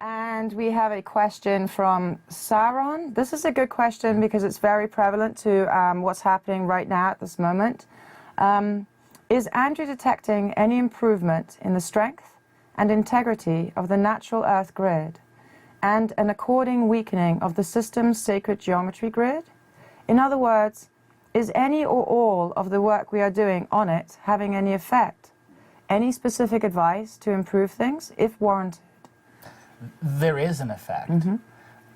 And we have a question from Saron. This is a good question because it's very prevalent to what's happening right now at this moment. Is Andrew detecting any improvement in the strength and integrity of the natural Earth grid and an according weakening of the system's sacred geometry grid? In other words, is any or all of the work we are doing on it having any effect? Any specific advice to improve things, if warranted? There is an effect.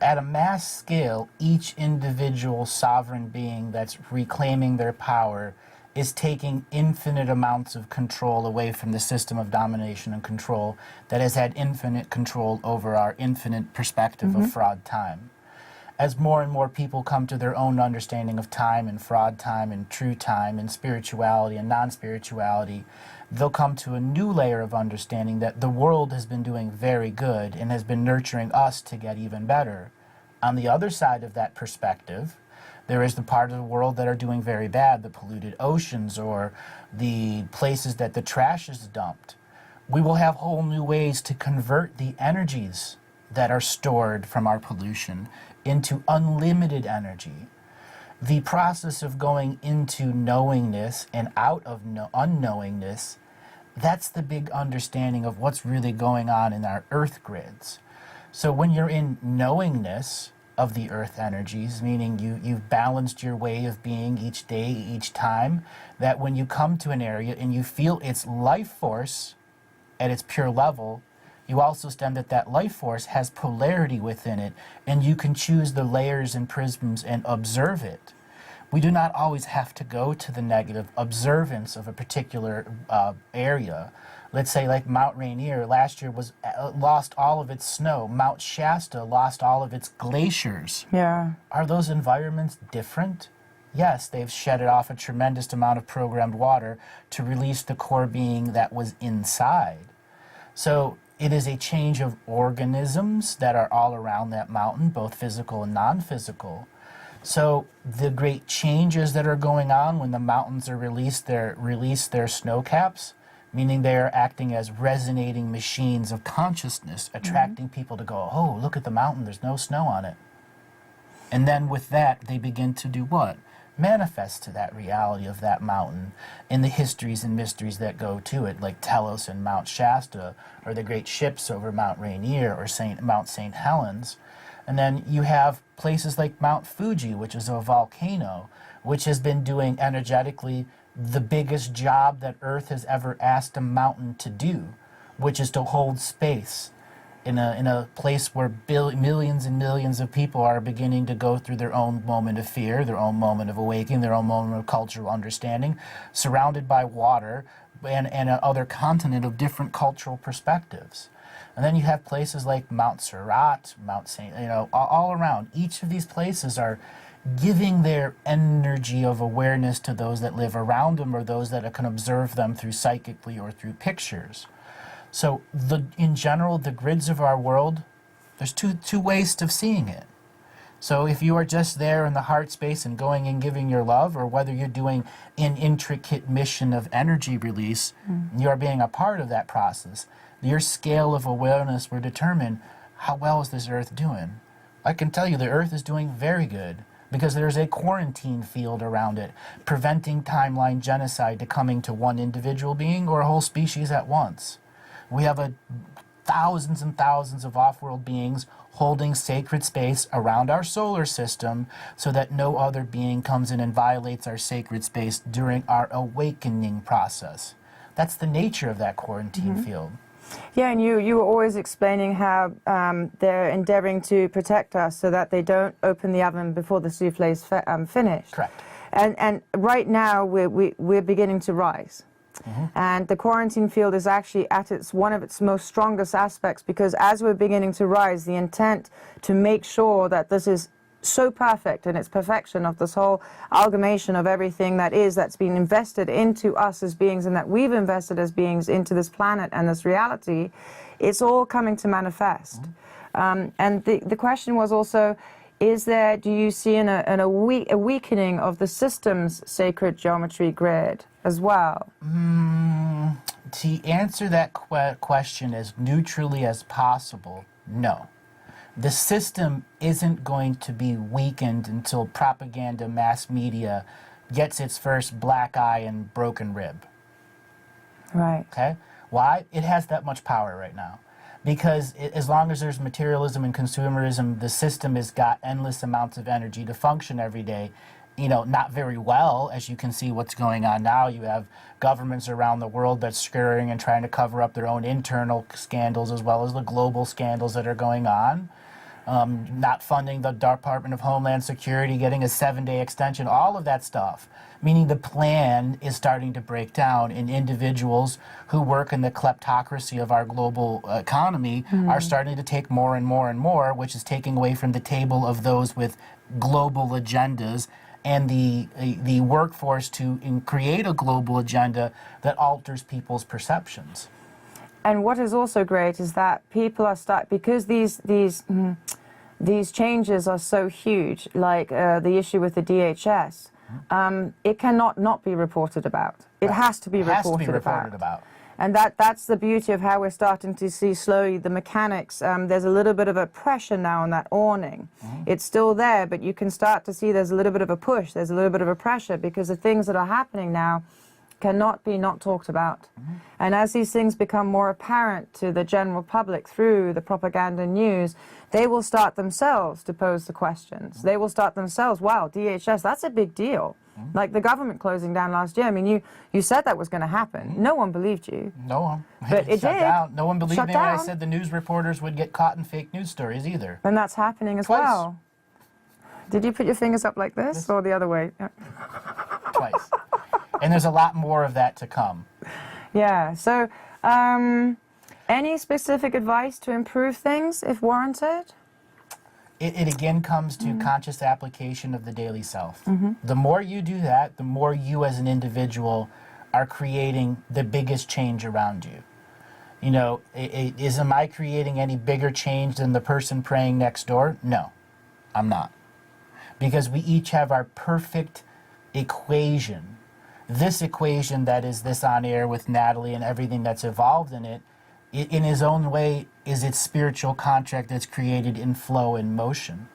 At a mass scale, each individual sovereign being that's reclaiming their power is taking infinite amounts of control away from the system of domination and control that has had infinite control over our infinite perspective of fraud time. As more and more people come to their own understanding of time and fraud time and true time and spirituality and non-spirituality, they'll come to a new layer of understanding that the world has been doing very good and has been nurturing us to get even better. On the other side of that perspective, there is the part of the world that are doing very bad, the polluted oceans or the places that the trash is dumped. We will have whole new ways to convert the energies that are stored from our pollution into unlimited energy. The process of going into knowingness and out of unknowingness, that's the big understanding of what's really going on in our earth grids. So when you're in knowingness of the earth energies, meaning you've balanced your way of being each day, each time, that when you come to an area and you feel its life force at its pure level, you also understand that that life force has polarity within it, and you can choose the layers and prisms and observe it. We do not always have to go to the negative observance of a particular area. Let's say like Mount Rainier last year was lost all of its snow. Mount Shasta lost all of its glaciers. Yeah. Are those environments different? Yes, they've shedded off a tremendous amount of programmed water to release the core being that was inside. So it is a change of organisms that are all around that mountain, both physical and non-physical. So the great changes that are going on when the mountains are release their snow caps, meaning they are acting as resonating machines of consciousness, attracting people to go, oh, look at the mountain, there's no snow on it. And then with that, they begin to do what? Manifest to that reality of that mountain and the histories and mysteries that go to it, like Telos and Mount Shasta, or the great ships over Mount Rainier or Mount St. Helens. And then you have places like Mount Fuji, which is a volcano, which has been doing energetically the biggest job that Earth has ever asked a mountain to do, which is to hold space in a place where millions and millions of people are beginning to go through their own moment of fear, their own moment of awakening, their own moment of cultural understanding, surrounded by water and another continent of different cultural perspectives. And then you have places like Mount Surat, Mount St., all around. Each of these places are giving their energy of awareness to those that live around them or those that can observe them through psychically or through pictures. So in general, the grids of our world, there's two ways of seeing it. So if you are just there in the heart space and going and giving your love, or whether you're doing an intricate mission of energy release, you are being a part of that process. Your scale of awareness will determine how well is this earth doing. I can tell you the earth is doing very good because there's a quarantine field around it, preventing timeline genocide to coming to one individual being or a whole species at once. We have thousands and thousands of off-world beings holding sacred space around our solar system so that no other being comes in and violates our sacred space during our awakening process. That's the nature of that quarantine field. Yeah, and you were always explaining how they're endeavoring to protect us so that they don't open the oven before the souffle is finished. Correct. And right now we're beginning to rise. And the quarantine field is actually at one of its most strongest aspects, because as we're beginning to rise, the intent to make sure that this is so perfect in its perfection of this whole amalgamation of everything that's been invested into us as beings and that we've invested as beings into this planet and this reality, it's all coming to manifest. And the question was also, do you see a weakening of the system's sacred geometry grid as well? To answer that question as neutrally as possible, No. The system isn't going to be weakened until propaganda mass media gets its first black eye and broken rib. Right. Okay? Why? It has that much power right now. Because as long as there's materialism and consumerism, the system has got endless amounts of energy to function every day. You know, not very well, as you can see what's going on now. You have governments around the world that's scurrying and trying to cover up their own internal scandals as well as the global scandals that are going on. Not funding the Department of Homeland Security, getting a 7-day extension, all of that stuff. Meaning the plan is starting to break down, and individuals who work in the kleptocracy of our global economy are starting to take more and more and more, which is taking away from the table of those with global agendas and the workforce to create a global agenda that alters people's perceptions. And what is also great is that people are because these changes are so huge, like the issue with the DHS, it cannot not be reported about. It has to be reported about. And that's the beauty of how we're starting to see slowly the mechanics. There's a little bit of a pressure now on that awning. It's still there, but you can start to see there's a little bit of a push, there's a little bit of a pressure, because the things that are happening now cannot be not talked about. And as these things become more apparent to the general public through the propaganda news, they will start themselves to pose the questions. They will start themselves, wow, DHS, that's a big deal. Like the government closing down last year. I mean, you said that was going to happen. No one believed you. No one. But it shut did. Down. No one believed Shut me when I down. said the news reporters would get caught in fake news stories either. And that's happening as Twice. well. Did you put your fingers up like this or the other way? Twice. And there's a lot more of that to come. Yeah. So, any specific advice to improve things if warranted? It again comes to conscious application of the daily self. The more you do that, the more you as an individual are creating the biggest change around you. You know, am I creating any bigger change than the person praying next door? No, I'm not. Because we each have our perfect equation. This equation that is this on air with Natalie and everything that's evolved in it, in his own way, is its spiritual contract that's created in flow and motion.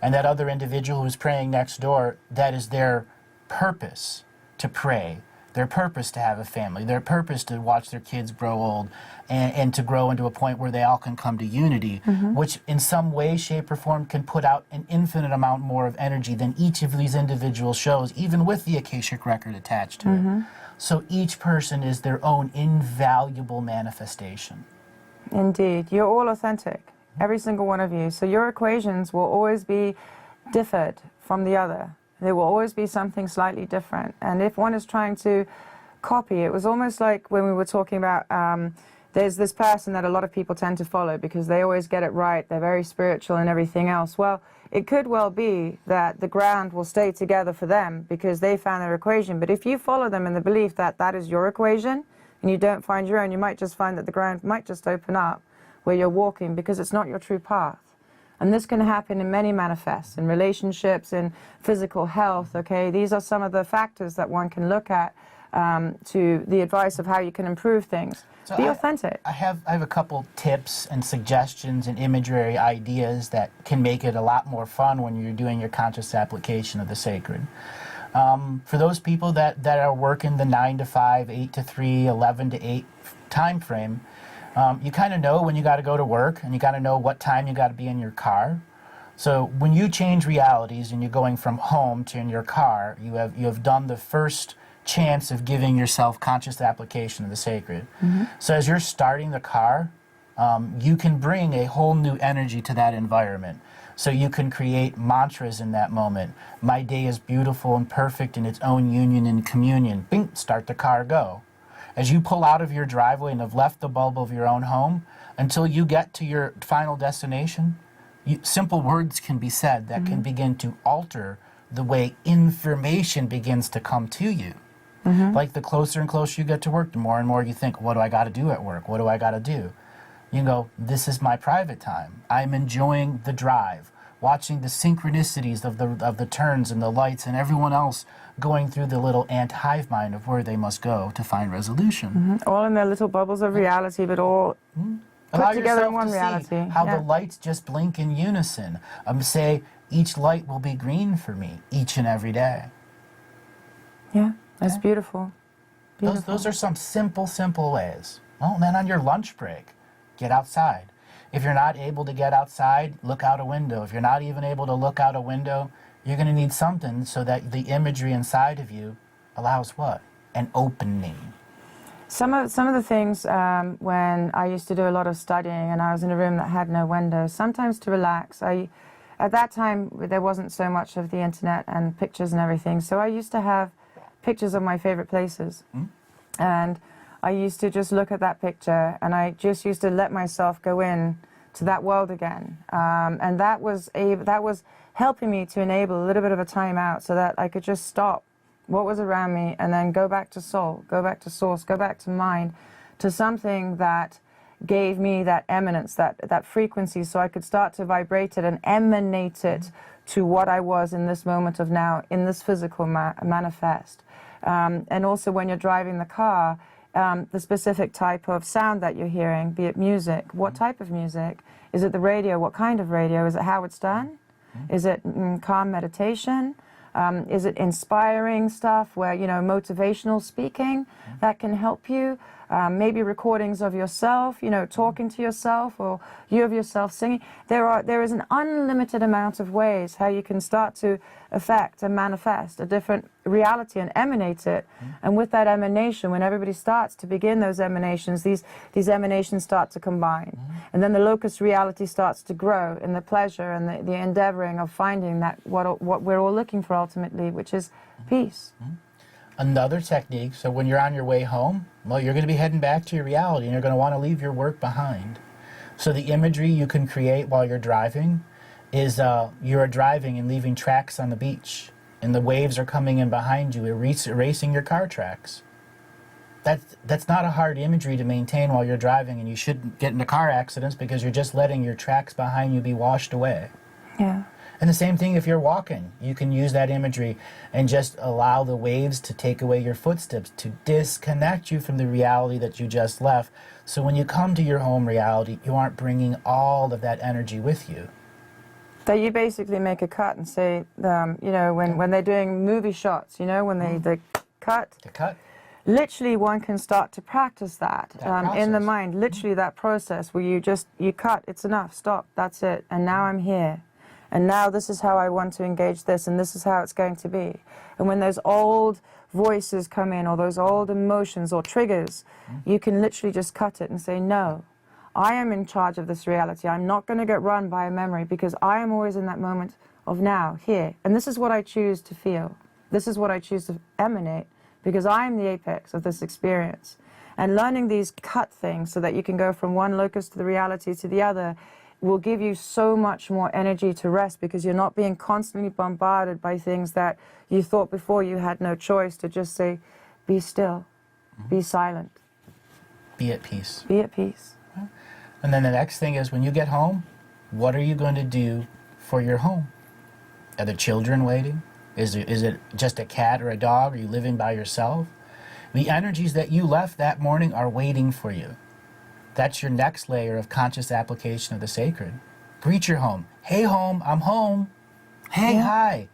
And that other individual who's praying next door, that is their purpose to pray, their purpose to have a family, their purpose to watch their kids grow old and to grow into a point where they all can come to unity, which in some way, shape, or form can put out an infinite amount more of energy than each of these individual shows, even with the Akashic record attached to it. So each person is their own invaluable manifestation. Indeed. You're all authentic, every single one of you. So your equations will always be differed from the other. There will always be something slightly different. And if one is trying to copy, it was almost like when we were talking about, there's this person that a lot of people tend to follow because they always get it right, they're very spiritual and everything else. Well, it could well be that the ground will stay together for them because they found their equation. But if you follow them in the belief that that is your equation and you don't find your own, you might just find that the ground might just open up where you're walking because it's not your true path. And this can happen in many manifests, in relationships, in physical health, okay? These are some of the factors that one can look at to the advice of how you can improve things. So be authentic. I have a couple tips and suggestions and imagery ideas that can make it a lot more fun when you're doing your conscious application of the sacred. For those people that are working the 9 to 5, 8 to 3, 11 to 8 time frame, you kind of know when you got to go to work and you got to know what time you got to be in your car. So when you change realities and you're going from home to in your car, you have done the first chance of giving yourself conscious application of the sacred. So as you're starting the car, you can bring a whole new energy to that environment. So you can create mantras in that moment. My day is beautiful and perfect in its own union and communion. Bing, start the car, go. As you pull out of your driveway and have left the bulb of your own home, until you get to your final destination, simple words can be said that can begin to alter the way information begins to come to you. Like the closer and closer you get to work, the more and more you think, what do I got to do at work? What do I got to do? You go, this is my private time. I'm enjoying the drive, watching the synchronicities of the turns and the lights and everyone else going through the little ant hive mind of where they must go to find resolution. All in their little bubbles of reality, but all Allow together in yourself one to reality. see how Yeah. the lights just blink in unison. Say, each light will be green for me each and every day. Yeah, that's Okay. beautiful. Those are some simple ways. Well, then on your lunch break, get outside. If you're not able to get outside, look out a window. If you're not even able to look out a window, you're going to need something so that the imagery inside of you allows what? An opening. Some of the things when I used to do a lot of studying and I was in a room that had no windows, sometimes to relax, at that time there wasn't so much of the internet and pictures and everything, so I used to have pictures of my favorite places. And I used to just look at that picture and I just used to let myself go in to that world again. And that was helping me to enable a little bit of a time out so that I could just stop what was around me and then go back to soul, go back to source, go back to mind, to something that gave me that eminence, that frequency, so I could start to vibrate it and emanate it to what I was in this moment of now, in this physical manifest. And also when you're driving the car, the specific type of sound that you're hearing, be it music, what type of music? Is it the radio? What kind of radio? Is it Howard Stern? Is it calm meditation? Is it inspiring stuff where, you know, motivational speaking that can help you? Maybe recordings of yourself, you know, talking to yourself, or you of yourself singing. There is an unlimited amount of ways how you can start to affect and manifest a different reality and emanate it. And with that emanation, when everybody starts to begin those emanations, these emanations start to combine. And then the locus reality starts to grow in the pleasure and the endeavoring of finding that what we're all looking for ultimately, which is peace. Another technique, so when you're on your way home, well, you're going to be heading back to your reality and you're going to want to leave your work behind. So the imagery you can create while you're driving is you're driving and leaving tracks on the beach and the waves are coming in behind you, erasing your car tracks. That's not a hard imagery to maintain while you're driving, and you shouldn't get into car accidents because you're just letting your tracks behind you be washed away. Yeah. And the same thing if you're walking. You can use that imagery and just allow the waves to take away your footsteps, to disconnect you from the reality that you just left. So when you come to your home reality, you aren't bringing all of that energy with you. That you basically make a cut and say, you know, when they're doing movie shots, you know, when they cut. The cut? Literally, one can start to practice that in the process. mind. Literally, that process where you cut. It's enough. Stop. That's it. And now I'm here. And now this is how I want to engage this, and this is how it's going to be. And when those old voices come in, or those old emotions or triggers, you can literally just cut it and say, no, I am in charge of this reality. I'm not going to get run by a memory, because I am always in that moment of now, here. And this is what I choose to feel. This is what I choose to emanate, because I am the apex of this experience. And learning these cut things so that you can go from one locus to the reality to the other will give you so much more energy to rest, because you're not being constantly bombarded by things that you thought before you had no choice to just say, be still, be silent. Be at peace. Be at peace. And then the next thing is, when you get home, what are you going to do for your home? Are the children waiting? Is it just a cat or a dog? Are you living by yourself? The energies that you left that morning are waiting for you. That's your next layer of conscious application of the sacred. Greet your home. Hey, home, I'm home. Hey, hi.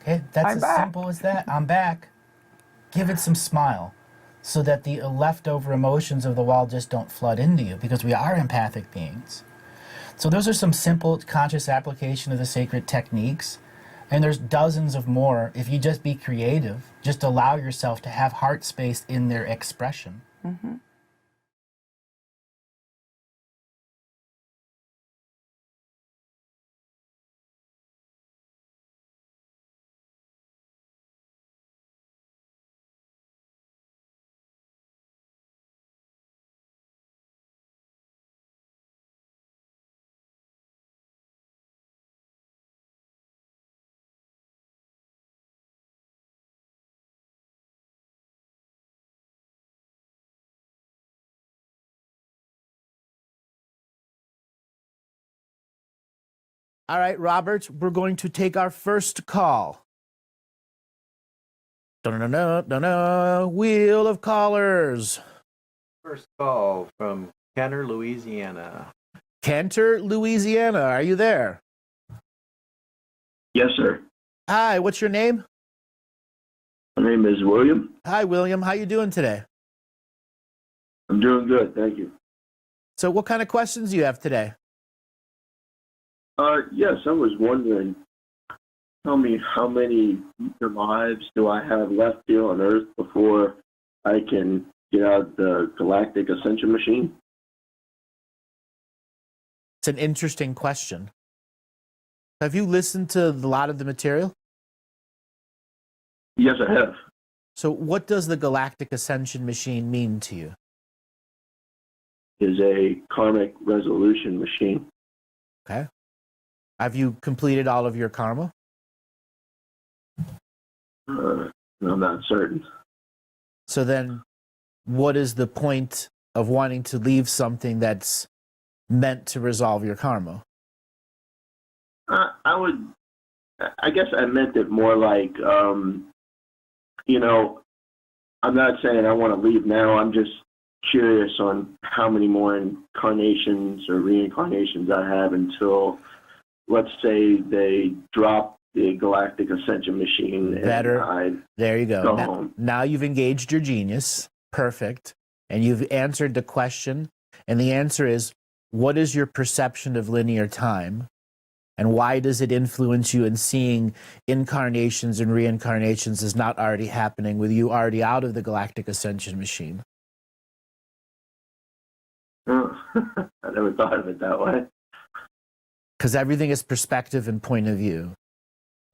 Okay, that's I'm as back. simple as that. I'm back. Give it some smile so that the leftover emotions of the wall just don't flood into you, because we are empathic beings. So those are some simple conscious application of the sacred techniques. And there's dozens of more. If you just be creative, just allow yourself to have heart space in their expression. All right, Robert, we're going to take our first call. Wheel of callers. First call from Kenner, Louisiana. Cantor, Louisiana, are you there? Yes, sir. Hi, what's your name? My name is William. Hi, William. How you doing today? I'm doing good, thank you. So what kind of questions do you have today? Yes, I was wondering, tell me how many lives do I have left here on Earth before I can get out the Galactic Ascension machine? It's an interesting question. Have you listened to a lot of the material? Yes, I have. So what does the Galactic Ascension machine mean to you? Is a karmic resolution machine. Okay. Have you completed all of your karma? I'm not certain. So then what is the point of wanting to leave something that's meant to resolve your karma? I guess I meant it more like, you know, I'm not saying I want to leave now. I'm just curious on how many more incarnations or reincarnations I have until, let's say, they drop the Galactic Ascension machine. Better. And There you go. go Now, home. now you've engaged your genius. Perfect. And you've answered the question. And the answer is, what is your perception of linear time? And why does it influence you in seeing incarnations and reincarnations as not already happening with you already out of the Galactic Ascension machine? I never thought of it that way. Because everything is perspective and point of view.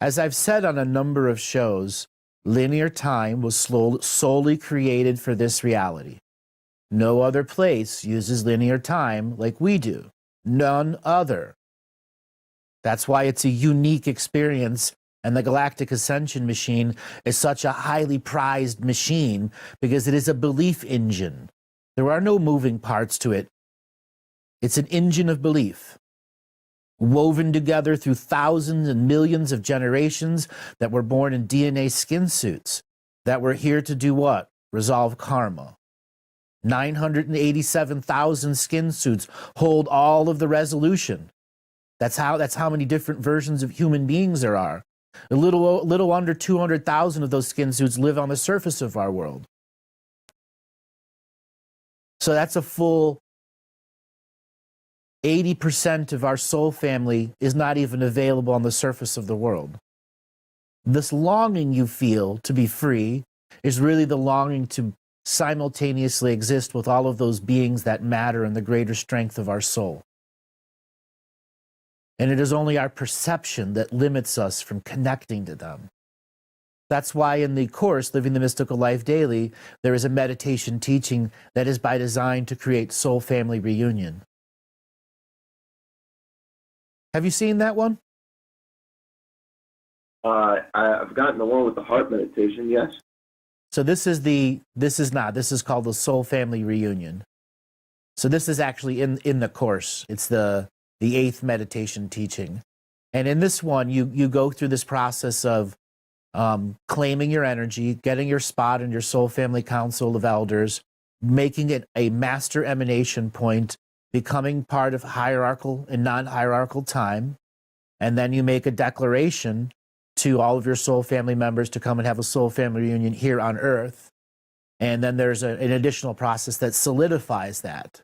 As I've said on a number of shows, linear time was solely created for this reality. No other place uses linear time like we do. None other. That's why it's a unique experience, and the Galactic Ascension machine is such a highly prized machine because it is a belief engine. There are no moving parts to it. It's an engine of belief, woven together through thousands and millions of generations that were born in DNA skin suits that were here to do what? Resolve karma. 987,000 skin suits hold all of the resolution. That's how many different versions of human beings there are. A little under 200,000 of those skin suits live on the surface of our world. So that's a full 80% of our soul family is not even available on the surface of the world. This longing you feel to be free is really the longing to simultaneously exist with all of those beings that matter in the greater strength of our soul. And it is only our perception that limits us from connecting to them. That's why in the course, Living the Mystical Life Daily, there is a meditation teaching that is by design to create soul family reunion. Have you seen that one? I've gotten the one with the heart meditation, yes. So this is called the Soul Family Reunion. So this is actually in the course. It's the 8th meditation teaching. And in this one, you go through this process of claiming your energy, getting your spot in your soul family council of elders, making it a master emanation point, becoming part of hierarchical and non-hierarchical time. And then you make a declaration to all of your soul family members to come and have a soul family reunion here on Earth. And then there's an additional process that solidifies that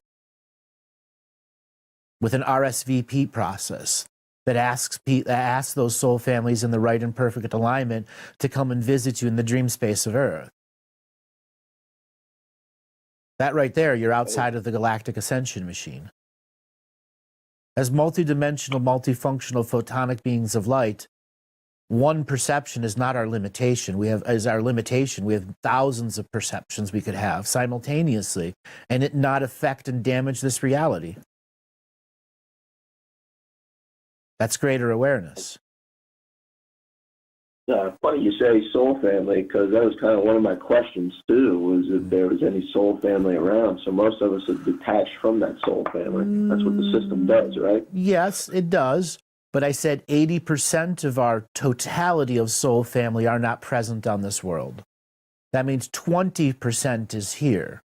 with an RSVP process that asks those soul families in the right and perfect alignment to come and visit you in the dream space of Earth. That right there, you're outside of the Galactic Ascension machine. As multidimensional, multifunctional photonic beings of light, one perception is not our limitation. We have thousands of perceptions we could have simultaneously and it not affect and damage this reality. That's greater awareness. Funny you say soul family, because that was kind of one of my questions too, was if there was any soul family around. So most of us are detached from that soul family. That's what the system does, right? Yes, it does. But I said 80% of our totality of soul family are not present on this world. That means 20% is here.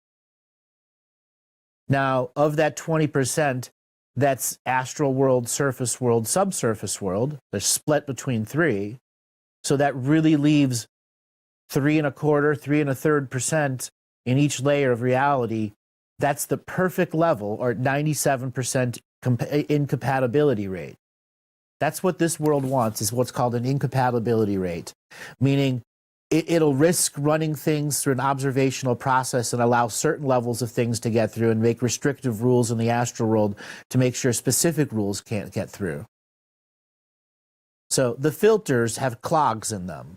Now, of that 20%, that's astral world, surface world, subsurface world. They're split between three. So that really leaves 3.25, 3.33% in each layer of reality. That's the perfect level, or 97% incompatibility rate. That's what this world wants, is what's called an incompatibility rate, meaning it'll risk running things through an observational process and allow certain levels of things to get through and make restrictive rules in the astral world to make sure specific rules can't get through. So the filters have clogs in them.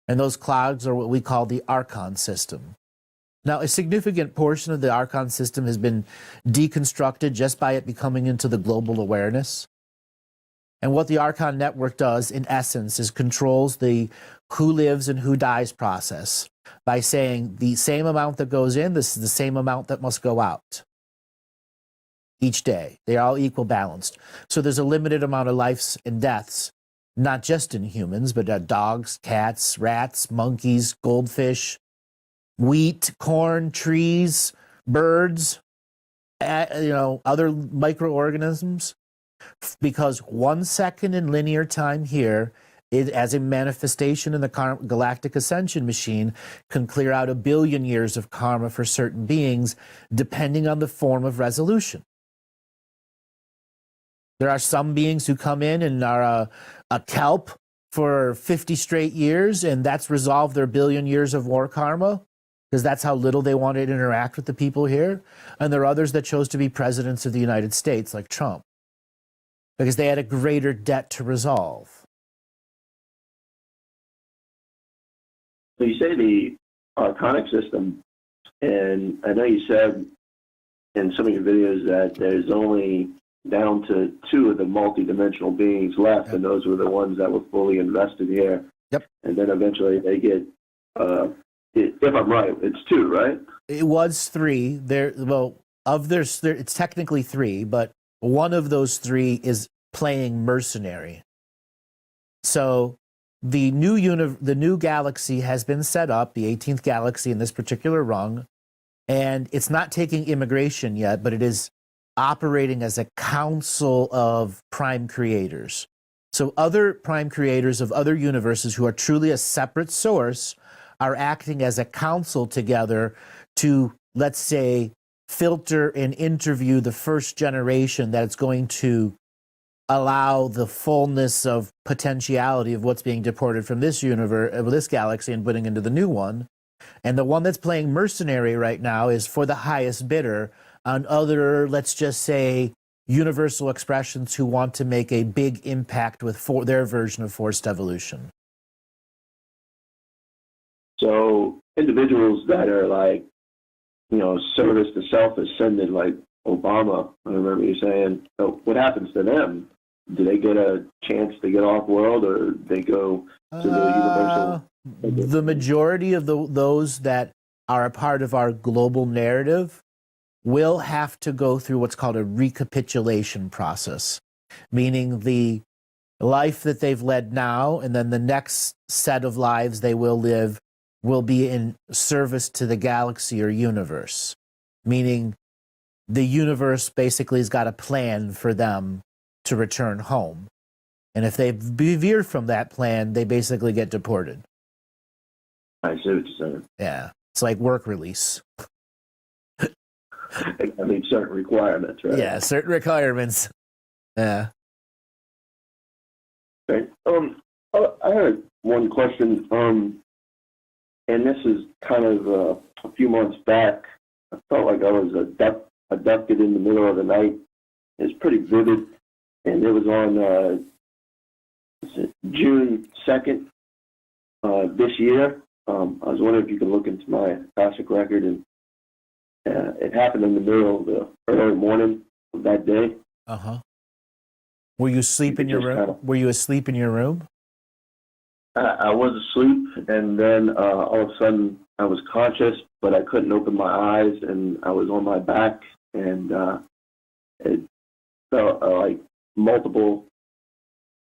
And those clogs are what we call the Archon system. Now, a significant portion of the Archon system has been deconstructed just by it becoming into the global awareness. And what the Archon network does, in essence, is controls the who lives and who dies process by saying the same amount that goes in, this is the same amount that must go out each day. They're all equal balanced. So there's a limited amount of lives and deaths, not just in humans, but dogs, cats, rats, monkeys, goldfish, wheat, corn, trees, birds, other microorganisms. Because 1 second in linear time here, as a manifestation in the Galactic Ascension machine, can clear out 1 billion years of karma for certain beings, depending on the form of resolution. There are some beings who come in and are a kelp for 50 straight years, and that's resolved their 1 billion years of war karma, because that's how little they wanted to interact with the people here. And there are others that chose to be presidents of the United States, like Trump, because they had a greater debt to resolve. So you say the Archonic system, and I know you said in some of your videos that there's only down to 2 of the multidimensional beings left, Yep. and those were the ones that were fully invested here. Yep. And then eventually they get, if I'm right, it's 2, right? It was 3. It's technically 3, but one of those 3 is playing mercenary. So the new galaxy has been set up, the 18th galaxy in this particular rung, and it's not taking immigration yet, but it is operating as a council of prime creators. So other prime creators of other universes who are truly a separate source are acting as a council together to, let's say, filter and interview the first generation that's going to allow the fullness of potentiality of what's being deported from this universe, this galaxy, and putting into the new one. And the one that's playing mercenary right now is for the highest bidder on other, let's just say, universal expressions who want to make a big impact with their version of forced evolution. So individuals that are like, service to self ascended, like Obama, I remember you saying, so what happens to them? Do they get a chance to get off world, or they go to the universal? The majority of those that are a part of our global narrative will have to go through what's called a recapitulation process, meaning the life that they've led now and then the next set of lives they will live will be in service to the galaxy or universe, meaning the universe basically has got a plan for them to return home. And if they veer from that plan, they basically get deported. I see what you're saying. Yeah, it's like work release. I mean, certain requirements, right? Yeah, certain requirements. Yeah. Okay. I had one question, and this is kind of a few months back. I felt like I was abducted in the middle of the night. It was pretty vivid, and it was on June 2nd this year. I was wondering if you could look into my Akashic record, and it happened in the middle of the early morning of that day. Uh-huh. Were you asleep in your room? Were you asleep in your room? I was asleep, and then all of a sudden I was conscious, but I couldn't open my eyes, and I was on my back, and it felt like multiple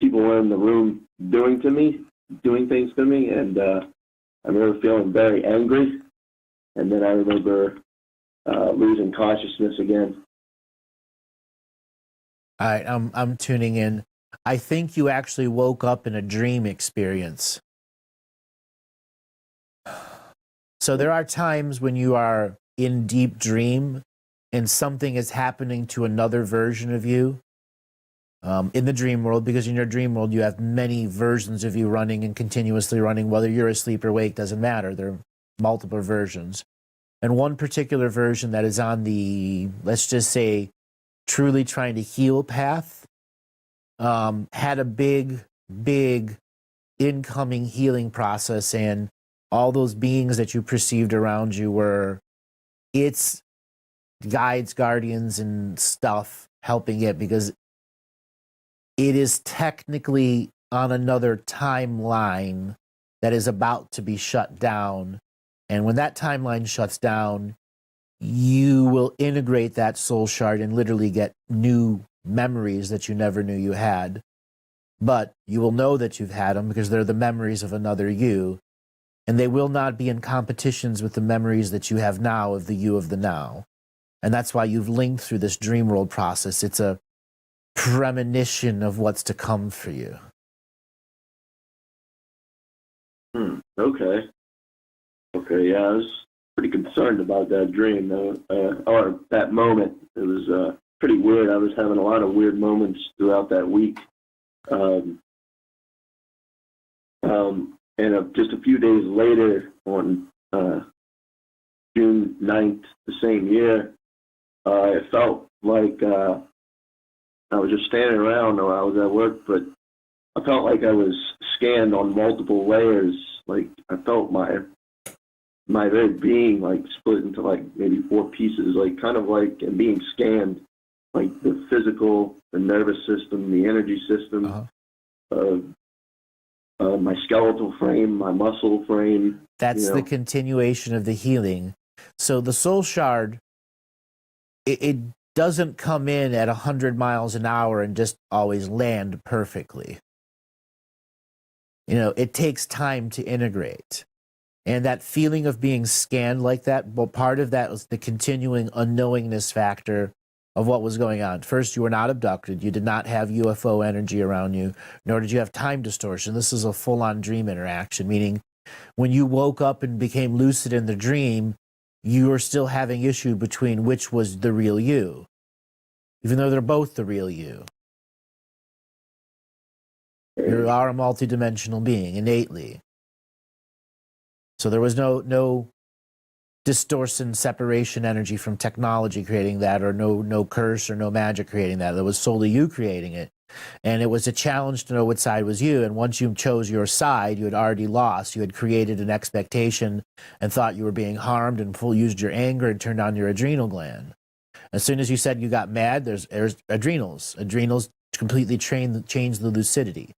people were in the room doing things to me, and I remember feeling very angry. And then I remember losing consciousness again. All right, I'm tuning in. I think you actually woke up in a dream experience. So there are times when you are in deep dream and something is happening to another version of you in the dream world, because in your dream world you have many versions of you running and continuously running, whether you're asleep or awake, doesn't matter. There are multiple versions. And one particular version that is on the, let's just say, truly trying to heal path, had a big incoming healing process, and all those beings that you perceived around you were its guides, guardians, and stuff helping it, because it is technically on another timeline that is about to be shut down. And when that timeline shuts down, you will integrate that soul shard and literally get new memories that you never knew you had. But you will know that you've had them because they're the memories of another you. And they will not be in competitions with the memories that you have now of the you of the now. And that's why you've linked through this dream world process. It's a premonition of what's to come for you. Okay. Okay, yeah, I was pretty concerned about that dream, or that moment. It was pretty weird. I was having a lot of weird moments throughout that week. And just a few days later, on June 9th, the same year, it felt like I was just standing around, or I was at work, but I felt like I was scanned on multiple layers. Like I felt my very being like split into like maybe 4 pieces, like kind of like being scanned, like the physical, the nervous system, the energy system, my skeletal frame, my muscle frame. That's the continuation of the healing. So the soul shard, it doesn't come in at 100 miles an hour and just always land perfectly. It takes time to integrate. And that feeling of being scanned like that, well, part of that was the continuing unknowingness factor of what was going on. First, you were not abducted. You did not have UFO energy around you, nor did you have time distortion. This is a full-on dream interaction, meaning when you woke up and became lucid in the dream, you were still having issue between which was the real you, even though they're both the real you. You are a multidimensional being, innately. So there was no distortion, separation energy from technology creating that, or no curse or no magic creating that. It was solely you creating it. And it was a challenge to know what side was you. And once you chose your side, you had already lost. You had created an expectation and thought you were being harmed and used your anger and turned on your adrenal gland. As soon as you said you got mad, there's adrenals. Adrenals completely change the lucidity.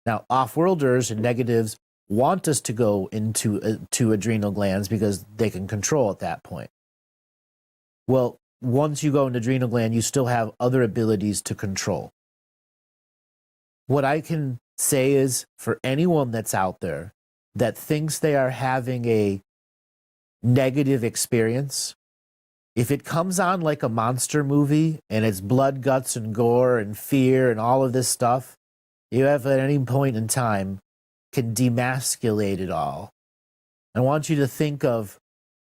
Now, off-worlders and negatives want us to go into to adrenal glands because they can control at that point. Well, once you go into adrenal gland, you still have other abilities to control. What I can say is, for anyone that's out there that thinks they are having a negative experience, if it comes on like a monster movie and it's blood, guts, and gore and fear and all of this stuff, you have at any point in time can demasculate it all. I want you to think of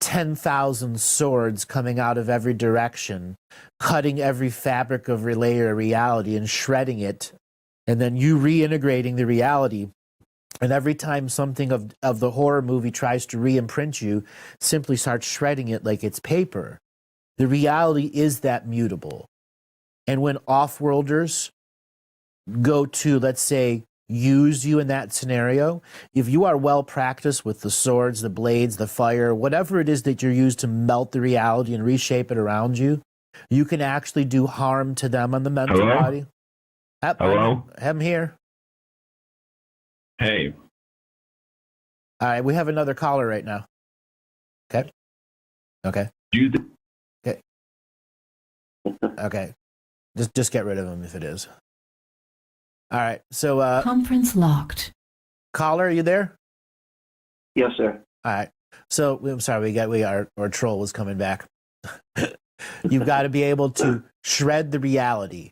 10,000 swords coming out of every direction, cutting every fabric of layer of reality and shredding it, and then you reintegrating the reality. And every time something of the horror movie tries to re-imprint you, simply start shredding it like it's paper. The reality is that mutable. And when off-worlders go to, let's say, use you in that scenario, if you are well practiced with the swords, the blades, the fire, whatever it is that you're used to melt the reality and reshape it around you, you can actually do harm to them on the mental body. Hello? I'm here. Hey. All right, we have another caller right now. Okay. Okay. Okay. Okay. Just get rid of him if it is. All right. So conference locked. Caller, are you there? Yes, sir. All right. So I'm sorry, our troll was coming back. You've got to be able to shred the reality.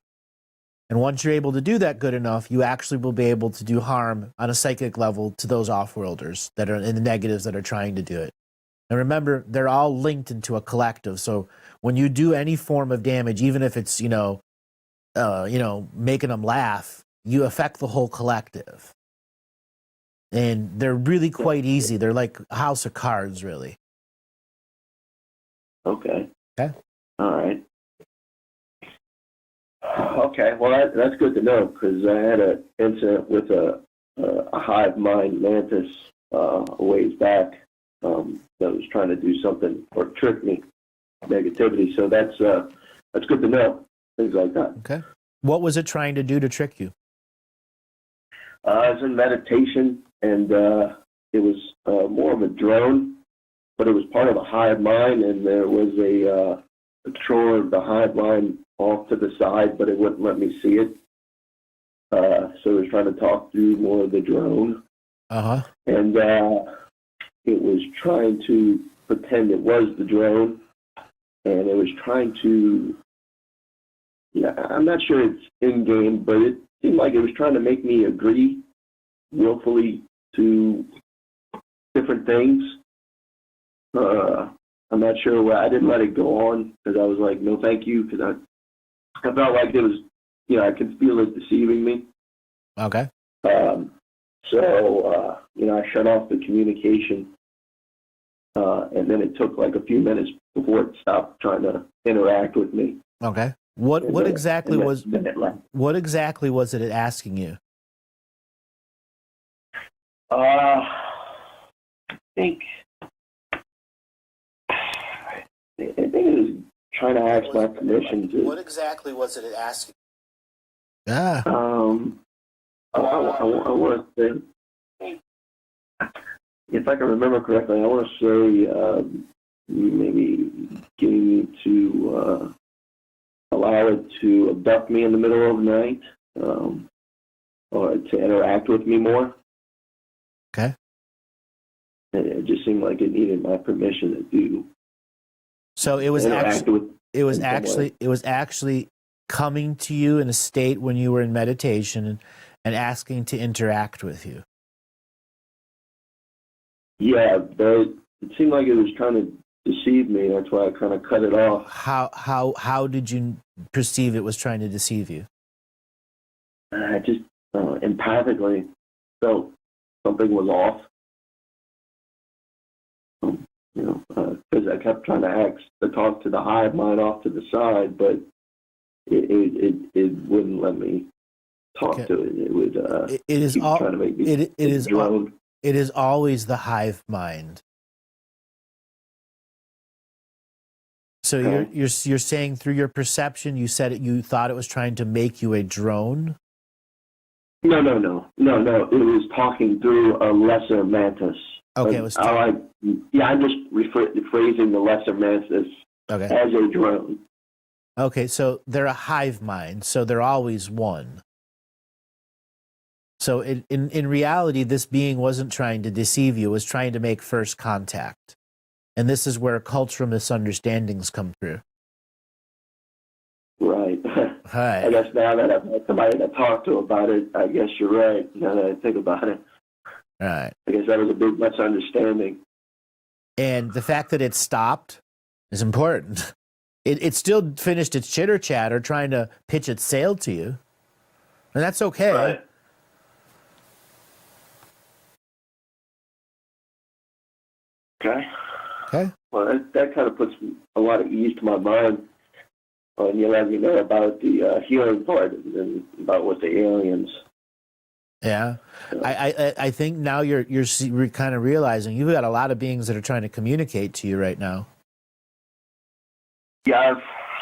And once you're able to do that good enough, you actually will be able to do harm on a psychic level to those off-worlders that are in the negatives that are trying to do it. And remember, they're all linked into a collective. So when you do any form of damage, even if it's, making them laugh, you affect the whole collective. And they're really quite easy. They're like a house of cards, really. Okay. Okay. All right. Okay. Well, that's good to know, because I had an incident with a hive mind mantis a ways back that was trying to do something or trick me, negativity. So that's good to know. Things like that. Okay. What was it trying to do to trick you? I was in meditation, and it was more of a drone, but it was part of a hive mind, and there was a controller of the hive mind off to the side, but it wouldn't let me see it. So it was trying to talk through more of the drone. Uh-huh. And it was trying to pretend it was the drone, and it was trying to, I'm not sure it's in-game, but it seemed like it was trying to make me agree willfully to different things. I'm not sure. I didn't let it go on because I was like, no, thank you, because I felt like it was, I could feel it deceiving me. Okay. So, I shut off the communication, and then it took like a few minutes before it stopped trying to interact with me. Okay. What exactly was it asking you? I think it was trying to ask my permission to. What exactly was it asking? Ah. I want to say, if I can remember correctly, I want to say maybe getting me to allow it to abduct me in the middle of the night, or to interact with me more. Okay. It just seemed like it needed my permission to do. So it was actually coming to you in a state when you were in meditation and asking to interact with you. Yeah, but it seemed like it was trying to deceive me. That's why I kind of cut it off. How did you perceive it was trying to deceive you? I just empathically felt something was off. Because I kept trying to talk to the hive mind off to the side, but it wouldn't let me talk to it. It would. Trying to make me it is always the hive mind. So okay. you're saying through your perception, you thought it was trying to make you a drone? No. It was talking through a lesser mantis. Okay, I'm just rephrasing the lesser mantis as a drone. Okay, so they're a hive mind, so they're always one. So in reality, this being wasn't trying to deceive you, it was trying to make first contact. And this is where cultural misunderstandings come through. Right. Hi. I guess now that I've had somebody to talk to about it, I guess you're right, now that I think about it. Right. I guess that was a big misunderstanding. And the fact that it stopped is important. It still finished its chitter chatter trying to pitch its sail to you. And that's okay. Right. Okay. Well, that kind of puts a lot of ease to my mind when you let me know about the healing part and about what the aliens. Yeah. I think now you're kind of realizing you've got a lot of beings that are trying to communicate to you right now. Yeah,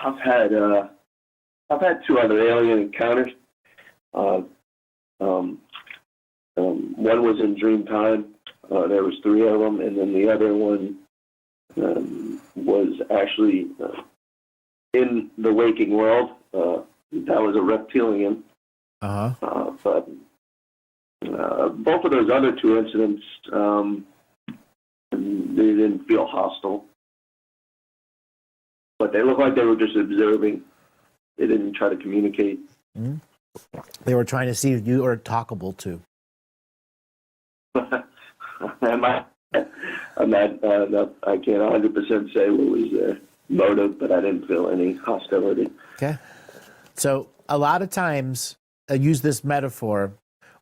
I've had 2 other alien encounters. One was in dream time. There was 3 of them, and then the other one was actually in the waking world. That was a reptilian. But both of those other 2 incidents, they didn't feel hostile. but they looked like they were just observing. They didn't try to communicate. Mm-hmm. They were trying to see if you are talkable to. I'm not, I can't 100% say what was their motive, but I didn't feel any hostility. Okay. So a lot of times, I use this metaphor,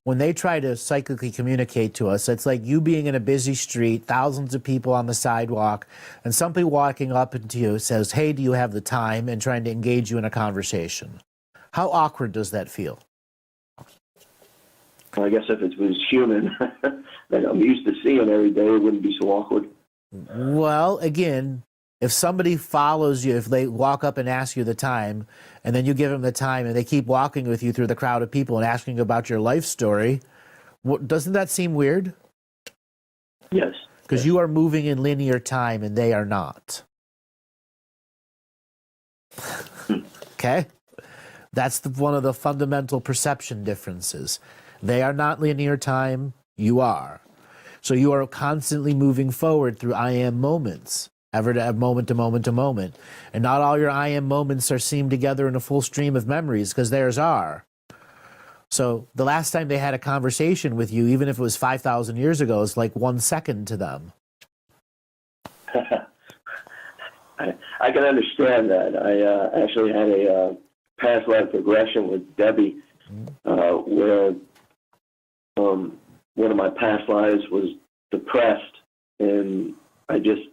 when they try to psychically communicate to us, it's like you being in a busy street, thousands of people on the sidewalk, and somebody walking up into you says, hey, do you have the time, and trying to engage you in a conversation. How awkward does that feel? Well, I guess if it was human that I'm used to seeing every day, it wouldn't be so awkward. Well, again, if somebody follows you, if they walk up and ask you the time, and then you give them the time, and they keep walking with you through the crowd of people and asking about your life story, doesn't that seem weird? Yes. Because you are moving in linear time and they are not. Okay? That's one of the fundamental perception differences. They are not linear time, you are. So you are constantly moving forward through I am moments, ever to moment to moment to moment. And not all your I am moments are seamed together in a full stream of memories, because theirs are. So the last time they had a conversation with you, even if it was 5,000 years ago, is like 1 second to them. I can understand that. I actually had a past life regression with Debbie, where one of my past lives was depressed, and I didn't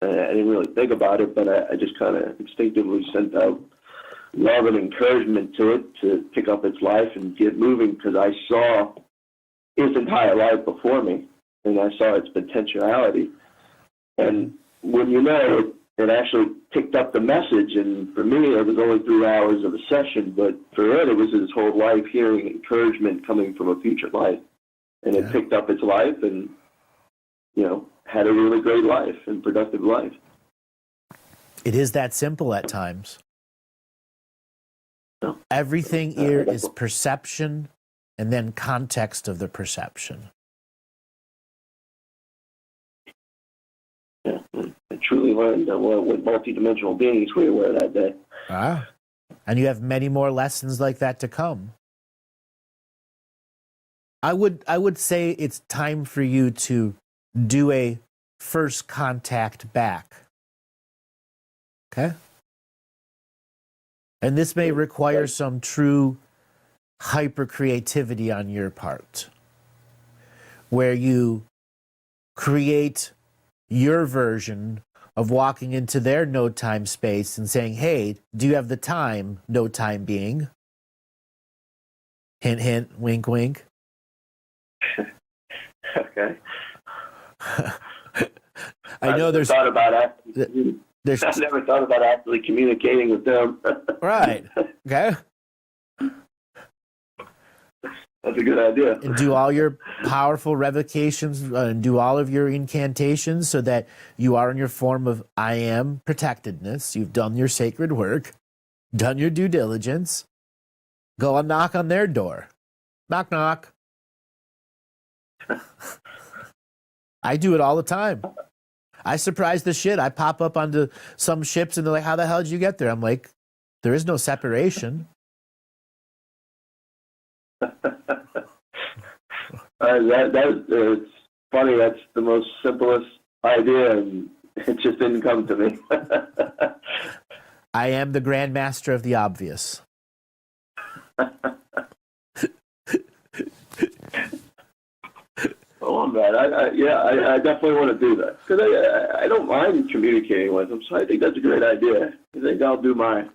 really think about it, but I just kind of instinctively sent out love and encouragement to it to pick up its life and get moving, because I saw its entire life before me, and I saw its potentiality. And when you know, it actually picked up the message, and for me, it was only 3 hours of a session, but for it was his whole life hearing encouragement coming from a future life. And it picked up its life and, had a really great life and productive life. It is that simple at times. Everything here is perception and then context of the perception. Yeah, I truly learned what multidimensional beings we were that day. And you have many more lessons like that to come. I would say it's time for you to do a first contact back. Okay? And this may require some true hyper creativity on your part, where you create your version of walking into their no time space and saying, hey, do you have the time? No time being. Hint, hint, wink, wink. Okay. I know there's thought about it. I never thought about actually communicating with them. Right. Okay. That's a good idea. And do all your powerful revocations and do all of your incantations so that you are in your form of I am protectedness. You've done your sacred work, done your due diligence. Go and knock on their door. Knock, knock. I do it all the time. I surprise the shit. I pop up onto some ships and they're like, how the hell did you get there? I'm like, there is no separation. It's funny. That's the most simplest idea, and it just didn't come to me. I am the Grand Master of the obvious. Oh, man. I definitely want to do that, because I don't mind communicating with them, so I think that's a great idea. I think I'll do my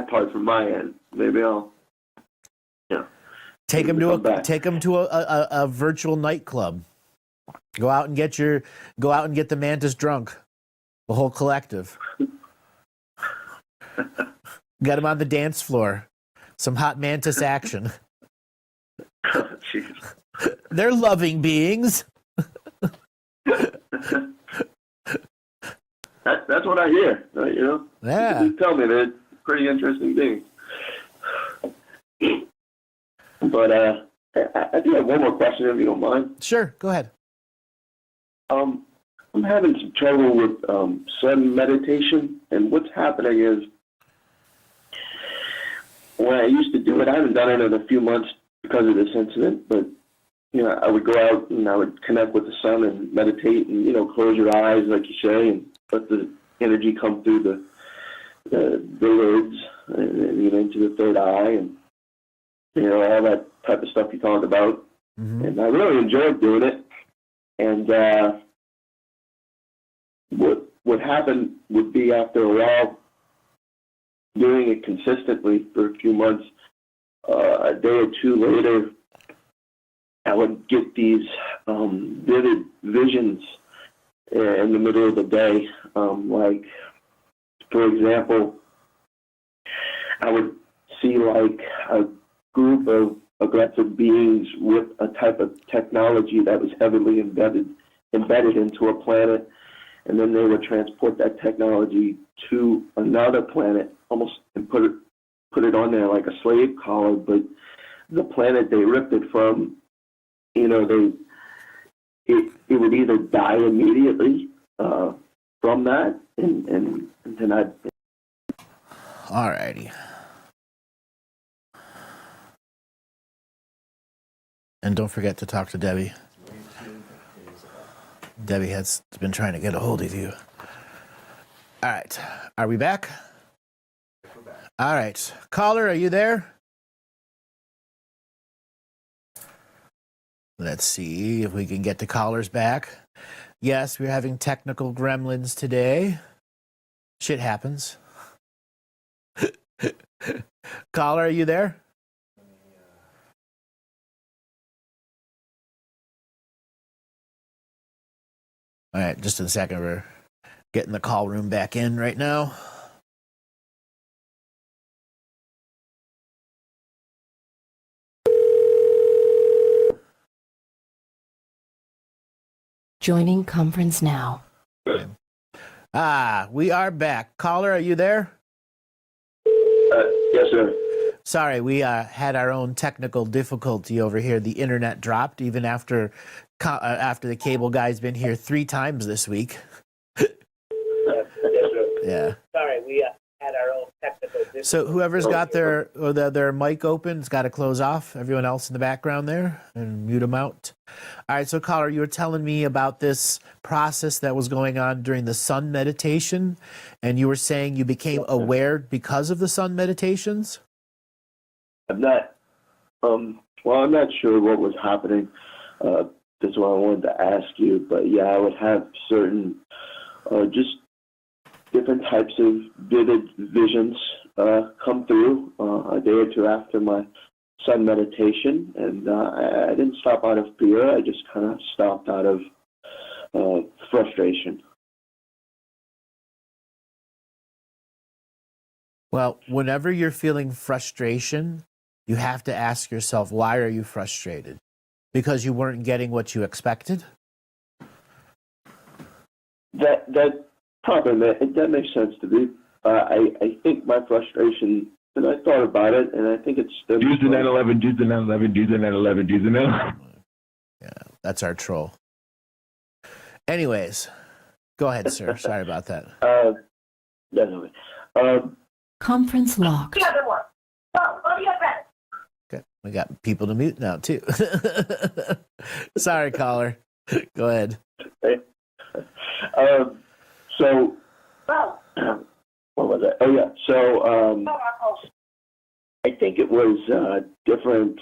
part from my end. Maybe I'll, take them to a virtual nightclub. Go out and get the mantis drunk, the whole collective. Get them on the dance floor. Some hot mantis action. Jeez. They're loving beings. That's what I hear. Yeah. You tell me they're pretty interesting beings. But I do have one more question, if you don't mind. Sure, go ahead. I'm having some trouble with sun meditation, and what's happening is when I used to do it, I haven't done it in a few months because of this incident, but I would go out and I would connect with the sun and meditate and, close your eyes, like you say, and let the energy come through the lids and into the third eye and, all that type of stuff you talked about. Mm-hmm. And I really enjoyed doing it. And what happened would be after a while, doing it consistently for a few months, a day or two later, I would get these vivid visions in the middle of the day. Like, for example, I would see like a group of aggressive beings with a type of technology that was heavily embedded into a planet, and then they would transport that technology to another planet, almost, and put it on there like a slave collar. But the planet they ripped it from, it would either die immediately from that, and then I'd. Alrighty. And don't forget to talk to Debbie. Debbie has been trying to get a hold of you. All right. Are we back? All right. Caller, are you there? Let's see if we can get the callers back. Yes, we're having technical gremlins today. Shit happens. Caller, are you there? All right, just in a second. We're getting the call room back in right now. Joining conference now. We are back. Caller, are you there? Yes, sir. Sorry, we had our own technical difficulty over here. The internet dropped even after the cable guy's been here 3 times this week. Yeah. Sorry, we had our own technical difficulties. So whoever's got their mic open has got to close off everyone else in the background there and mute them out. All right, so caller, you were telling me about this process that was going on during the sun meditation, and you were saying you became aware because of the sun meditations? I'm not sure what was happening. That's why I wanted to ask you. But yeah, I would have certain, just different types of vivid visions come through a day or two after my sun meditation, and I didn't stop out of fear. I just kind of stopped out of frustration. Well, whenever you're feeling frustration, you have to ask yourself, why are you frustrated? Because you weren't getting what you expected? That probably that makes sense to me. I think my frustration, and I thought about it, and I think it's do the 9/11, do the 9/11, do the 9/11, do the 9/11. Yeah, that's our troll. Anyways, go ahead, sir. Sorry about that. Definitely. Conference locked. Okay, we got people to mute now too. Sorry, caller. Go ahead. So, what was it? Oh yeah. So, I think it was different.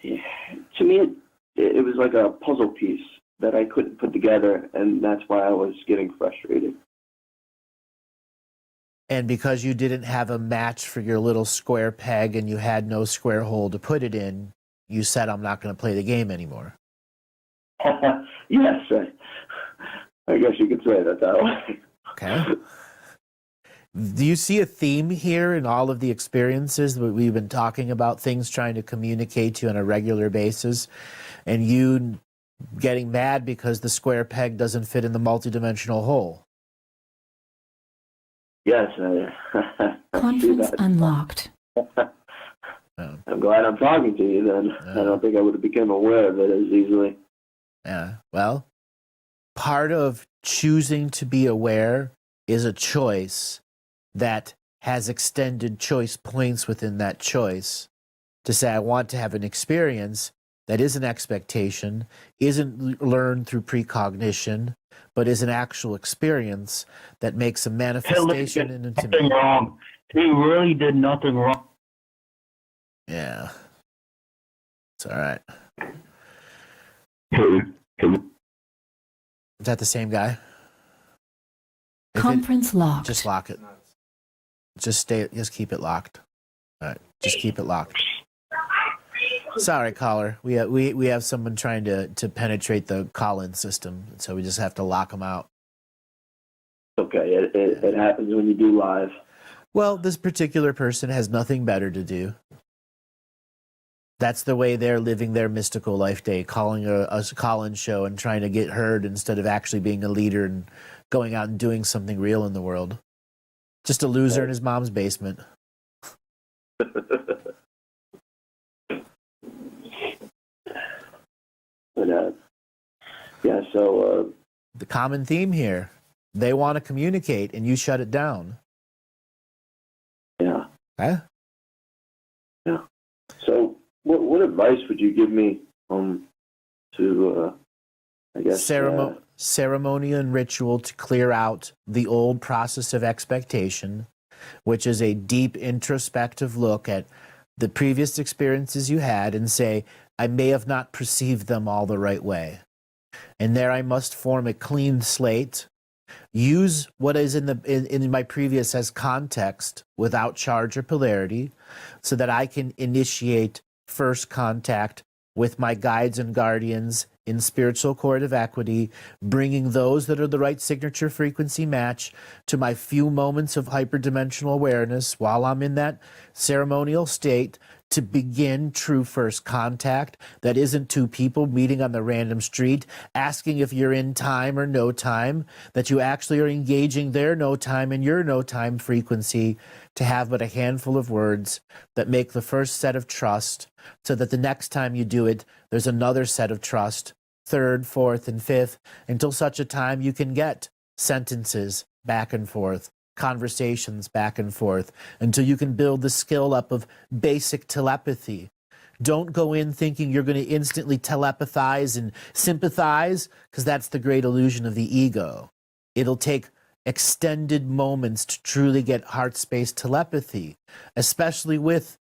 To me, it was like a puzzle piece that I couldn't put together, and that's why I was getting frustrated. And because you didn't have a match for your little square peg and you had no square hole to put it in, you said, I'm not going to play the game anymore. Yes, I guess you could say that way. Okay. Do you see a theme here in all of the experiences that we've been talking about, things trying to communicate to you on a regular basis, and you getting mad because the square peg doesn't fit in the multidimensional hole? Yes, Conference unlocked. I'm glad I'm talking to you then. I don't think I would have become aware of it as easily. Yeah, well, part of choosing to be aware is a choice that has extended choice points within that choice to say, I want to have an experience that is an expectation, isn't learned through precognition, but is an actual experience that makes a manifestation into nothing wrong. He really did nothing wrong. Yeah. It's all right. Hey, Is that the same guy? If it- Conference locked. just lock it. Just keep it locked. All right. Just keep it locked. Sorry, caller. We have someone trying to penetrate the call-in system, so we just have to lock them out. Okay, it happens when you do live. Well, this particular person has nothing better to do. That's the way they're living their mystical life day, calling a call-in show and trying to get heard instead of actually being a leader and going out and doing something real in the world. Just a loser in his mom's basement. But, yeah, so... The common theme here, they want to communicate and you shut it down. yeah. Huh? Yeah. So, what advice would you give me to, I guess... ceremony and ritual to clear out the old process of expectation, which is a deep introspective look at the previous experiences you had and say, I may have not perceived them all the right way. And there I must form a clean slate, use what is in my previous as context without charge or polarity, so that I can initiate first contact with my guides and guardians in spiritual accord of equity, bringing those that are the right signature frequency match to my few moments of hyperdimensional awareness while I'm in that ceremonial state to begin true first contact that isn't two people meeting on the random street asking if you're in time or no time, that you actually are engaging their no time and your no time frequency to have but a handful of words that make the first set of trust so that the next time you do it, there's another set of trust, third, fourth, and fifth, until such a time you can get sentences back and forth, conversations back and forth, until you can build the skill up of basic telepathy. Don't go in thinking you're going to instantly telepathize and sympathize, because that's the great illusion of the ego. It'll take extended moments to truly get heart space telepathy, especially with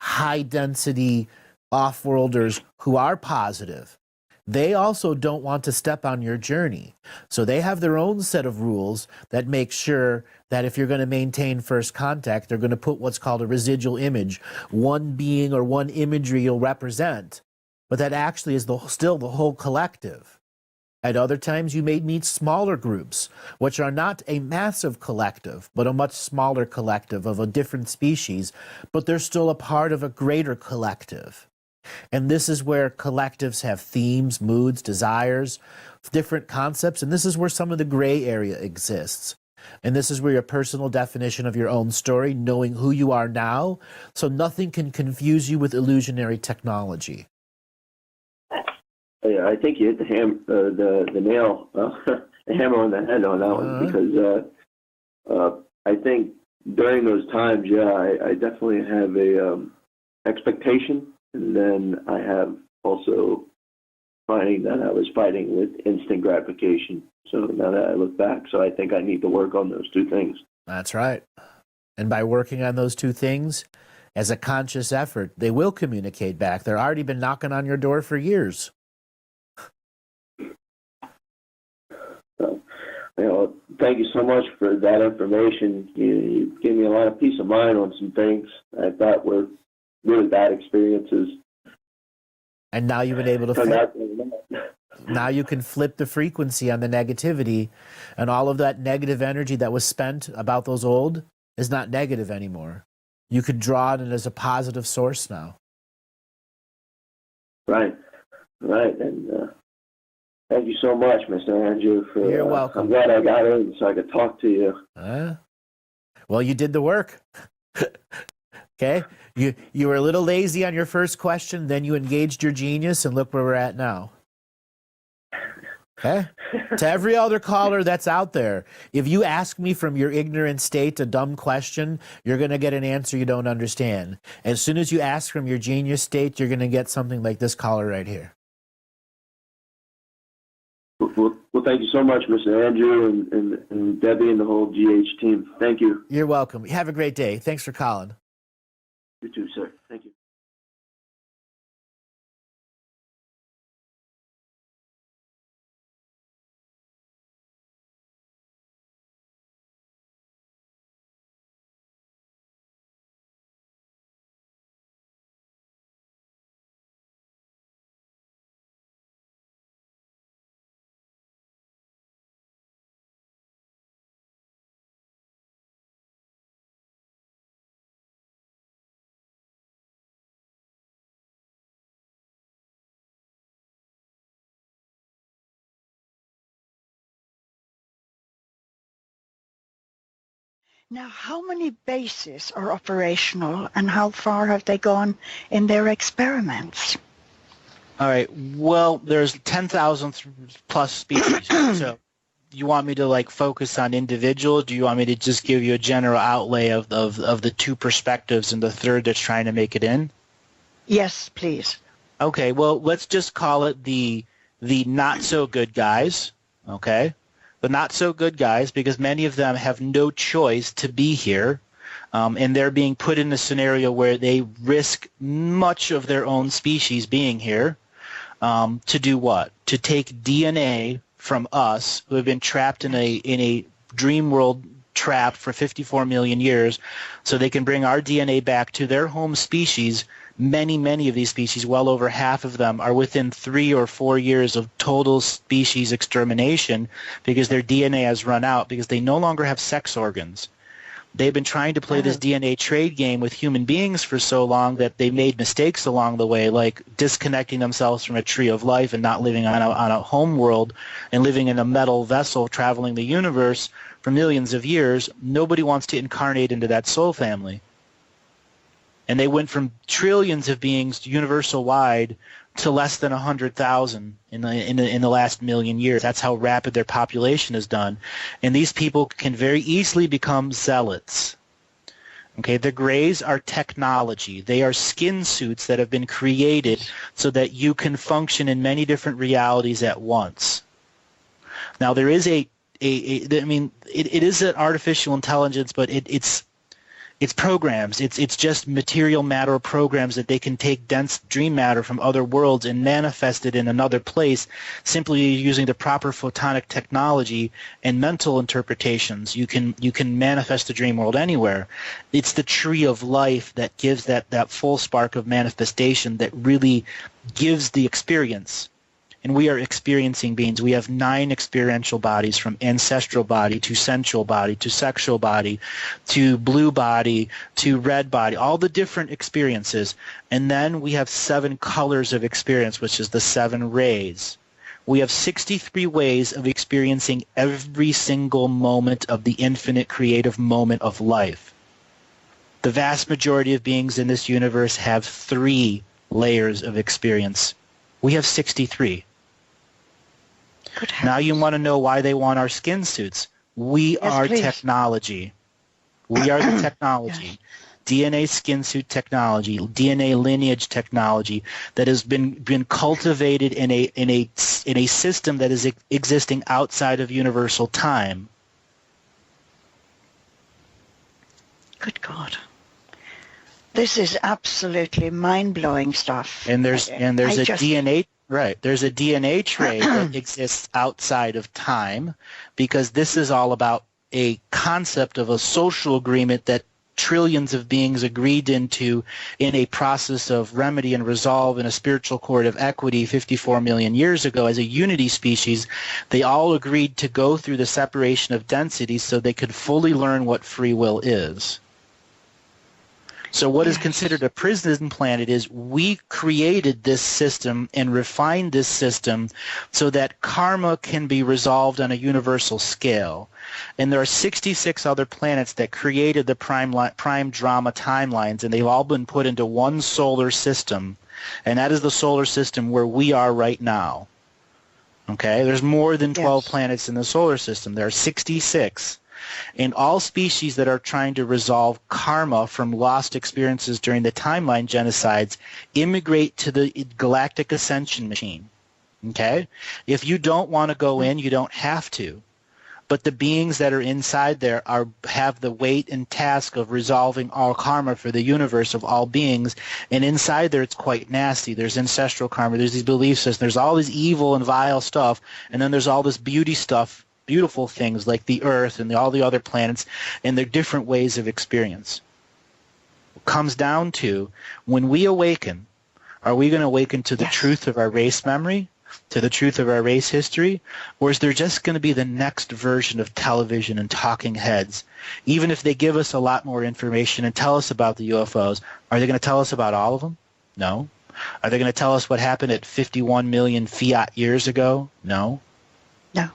high density off-worlders who are positive. They also don't want to step on your journey. So they have their own set of rules that make sure that if you're going to maintain first contact, they're going to put what's called a residual image, one being or one imagery you'll represent, but that actually is still the whole collective. At other times, you may meet smaller groups, which are not a massive collective, but a much smaller collective of a different species, but they're still a part of a greater collective. And this is where collectives have themes, moods, desires, different concepts, and this is where some of the gray area exists. And this is where your personal definition of your own story, knowing who you are now, so nothing can confuse you with illusionary technology. Yeah, I think you hit the nail, the hammer on the head on that one, because I think during those times, I definitely have a expectation, and then I have also finding that I was fighting with instant gratification. So now that I look back, so I think I need to work on those two things. That's right. And by working on those two things, as a conscious effort, they will communicate back. They've already been knocking on your door for years. So, thank you so much for that information. You gave me a lot of peace of mind on some things I thought were really bad experiences. And now you've been able to now you can flip the frequency on the negativity, and all of that negative energy that was spent about those old is not negative anymore. You could draw it as a positive source now. Right. And thank you so much, Mr. Andrew. You're welcome. I'm glad I got in so I could talk to you. Well, you did the work. Okay? You were a little lazy on your first question, then you engaged your genius, and look where we're at now. Okay? To every other caller that's out there, if you ask me from your ignorant state a dumb question, you're going to get an answer you don't understand. As soon as you ask from your genius state, you're going to get something like this caller right here. Well, thank you so much, Mr. Andrew and Debbie and the whole GH team. Thank you. You're welcome. Have a great day. Thanks for calling. You too, sir. Thank you. Now, how many bases are operational and how far have they gone in their experiments? All right. Well, there's 10,000 plus species. So you want me to like focus on individuals? Do you want me to just give you a general outlay of the two perspectives and the third that's trying to make it in? Yes, please. Okay. Well, let's just call it the not so good guys. Okay. The not so good guys, because many of them have no choice to be here. And they're being put in a scenario where they risk much of their own species being here to do what? To take DNA from us, who have been trapped in a dream world trap for 54 million years, so they can bring our DNA back to their home species. Many of these species, well over half of them, are within 3 or 4 years of total species extermination because their DNA has run out because they no longer have sex organs. They've been trying to play this DNA trade game with human beings for so long that they made mistakes along the way, like disconnecting themselves from a tree of life and not living on a home world and living in a metal vessel traveling the universe for millions of years. Nobody wants to incarnate into that soul family. And they went from trillions of beings universal-wide to less than 100,000 in the last million years. That's how rapid their population is done. And these people can very easily become zealots. Okay, the grays are technology. They are skin suits that have been created so that you can function in many different realities at once. Now, there is it is an artificial intelligence, but it's programs. It's just material matter programs that they can take dense dream matter from other worlds and manifest it in another place simply using the proper photonic technology and mental interpretations. You can manifest the dream world anywhere. It's the tree of life that gives that full spark of manifestation that really gives the experience. And we are experiencing beings. We have 9 experiential bodies, from ancestral body to sensual body to sexual body to blue body to red body, all the different experiences. And then we have 7 colors of experience, which is the 7 rays. We have 63 ways of experiencing every single moment of the infinite creative moment of life. The vast majority of beings in this universe have 3 layers of experience. We have 63. Now you want to know why they want our skin suits. We are technology. We are the technology. DNA skin suit technology, DNA lineage technology that has been cultivated in a system that is existing outside of universal time. Good God. This is absolutely mind-blowing stuff. And there's DNA. Right. There's a DNA trade that exists outside of time, because this is all about a concept of a social agreement that trillions of beings agreed into in a process of remedy and resolve in a spiritual court of equity 54 million years ago as a unity species. They all agreed to go through the separation of densities so they could fully learn what free will is. So what is considered a prison planet is we created this system and refined this system so that karma can be resolved on a universal scale. And there are 66 other planets that created the prime drama timelines, and they've all been put into one solar system. And that is the solar system where we are right now. Okay, there's more than 12 Yes. planets in the solar system. There are 66. And all species that are trying to resolve karma from lost experiences during the timeline genocides immigrate to the Galactic Ascension machine. Okay? If you don't want to go in, you don't have to. But the beings that are inside there have the weight and task of resolving all karma for the universe of all beings. And inside there, it's quite nasty. There's ancestral karma. There's these belief systems. There's all this evil and vile stuff. And then there's all this beauty stuff, beautiful things like the Earth and all the other planets and their different ways of experience. It comes down to, when we awaken, are we going to awaken to the truth of our race memory, to the truth of our race history, or is there just going to be the next version of television and talking heads? Even if they give us a lot more information and tell us about the UFOs, are they going to tell us about all of them? No. Are they going to tell us what happened at 51 million fiat years ago? No. No.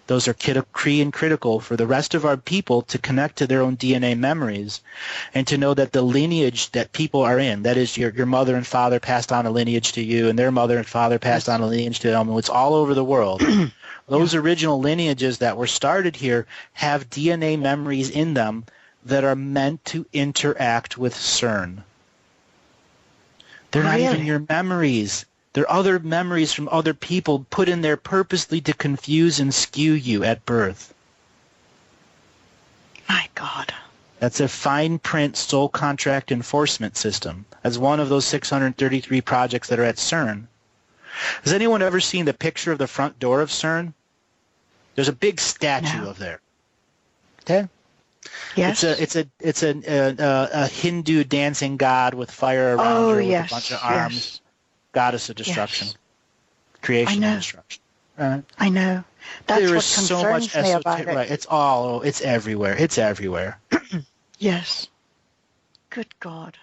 Those are key and critical for the rest of our people to connect to their own DNA memories and to know that the lineage that people are in, that is your mother and father passed on a lineage to you and their mother and father passed on a lineage to them, and it's all over the world. Those original lineages that were started here have DNA memories in them that are meant to interact with CERN. They're not even your memories. They're other memories from other people put in there purposely to confuse and skew you at birth. My God. That's a fine print soul contract enforcement system. That's one of those 633 projects that are at CERN. Has anyone ever seen the picture of the front door of CERN? There's a big statue of there. Okay? Yes. It's a Hindu dancing god with fire around her with a bunch of arms. Yes. Goddess of destruction, creation and destruction. I know. That's there what is so concerns much me about it. Right. It's everywhere. It's everywhere. Yes. Good God.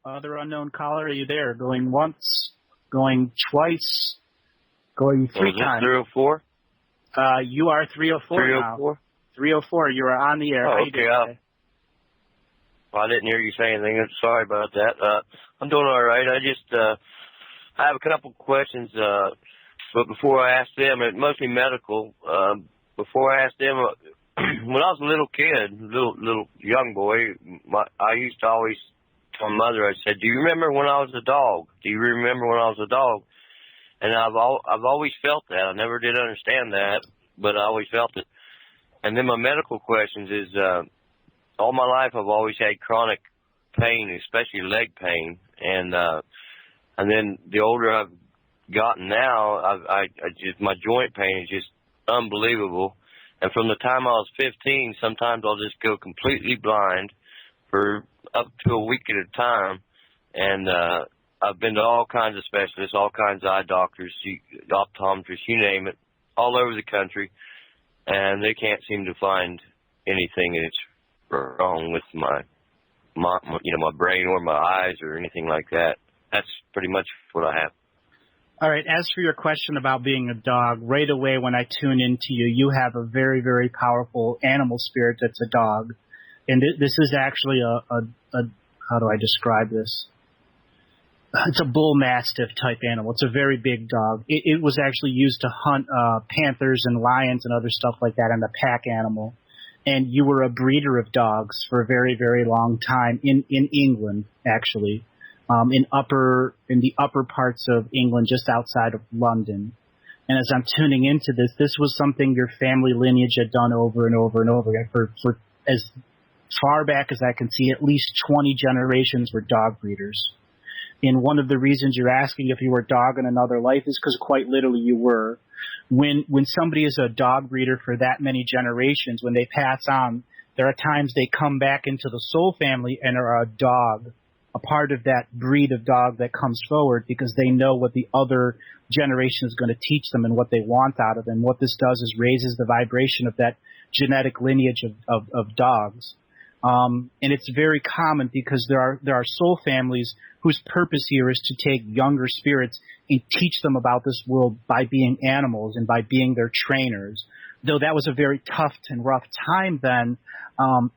Other unknown caller, are you there? Going once, going twice, going three times. 304? You are 304 304? now. 304, you are on the air. Oh, How you okay. doing today? Well, I didn't hear you say anything. I'm sorry about that. I'm doing all right. I have a couple questions, but before I ask them, it must be medical. Before I ask them, when I was a little kid, little young boy, I used to always tell my mother, I said, "Do you remember when I was a dog? Do you remember when I was a dog?" And I've always felt that. I never did understand that, but I always felt it. And then my medical questions is, all my life I've always had chronic pain, especially leg pain, and then the older I've gotten now, I just, my joint pain is just unbelievable. And from the time I was 15, sometimes I'll just go completely blind for up to a week at a time, and I've been to all kinds of specialists, all kinds of eye doctors, optometrists, you name it, all over the country, and they can't seem to find anything that's wrong with my brain or my eyes or anything like that. That's pretty much what I have. All right, as for your question about being a dog, right away when I tune into you, you have a very, very powerful animal spirit that's a dog. And this is actually a how do I describe this? It's a bull mastiff type animal. It's a very big dog. It was actually used to hunt panthers and lions and other stuff like that, and a pack animal. And you were a breeder of dogs for a very, very long time in England, actually, in the upper parts of England, just outside of London. And as I'm tuning into this, this was something your family lineage had done over and over and over again for as far back as I can see. At least 20 generations were dog breeders. And one of the reasons you're asking if you were a dog in another life is because quite literally you were. When somebody is a dog breeder for that many generations, when they pass on, there are times they come back into the soul family and are a dog, a part of that breed of dog that comes forward because they know what the other generation is going to teach them and what they want out of them. What this does is raises the vibration of that genetic lineage of dogs. And it's very common because there are soul families whose purpose here is to take younger spirits and teach them about this world by being animals and by being their trainers. though that was a very tough and rough time then,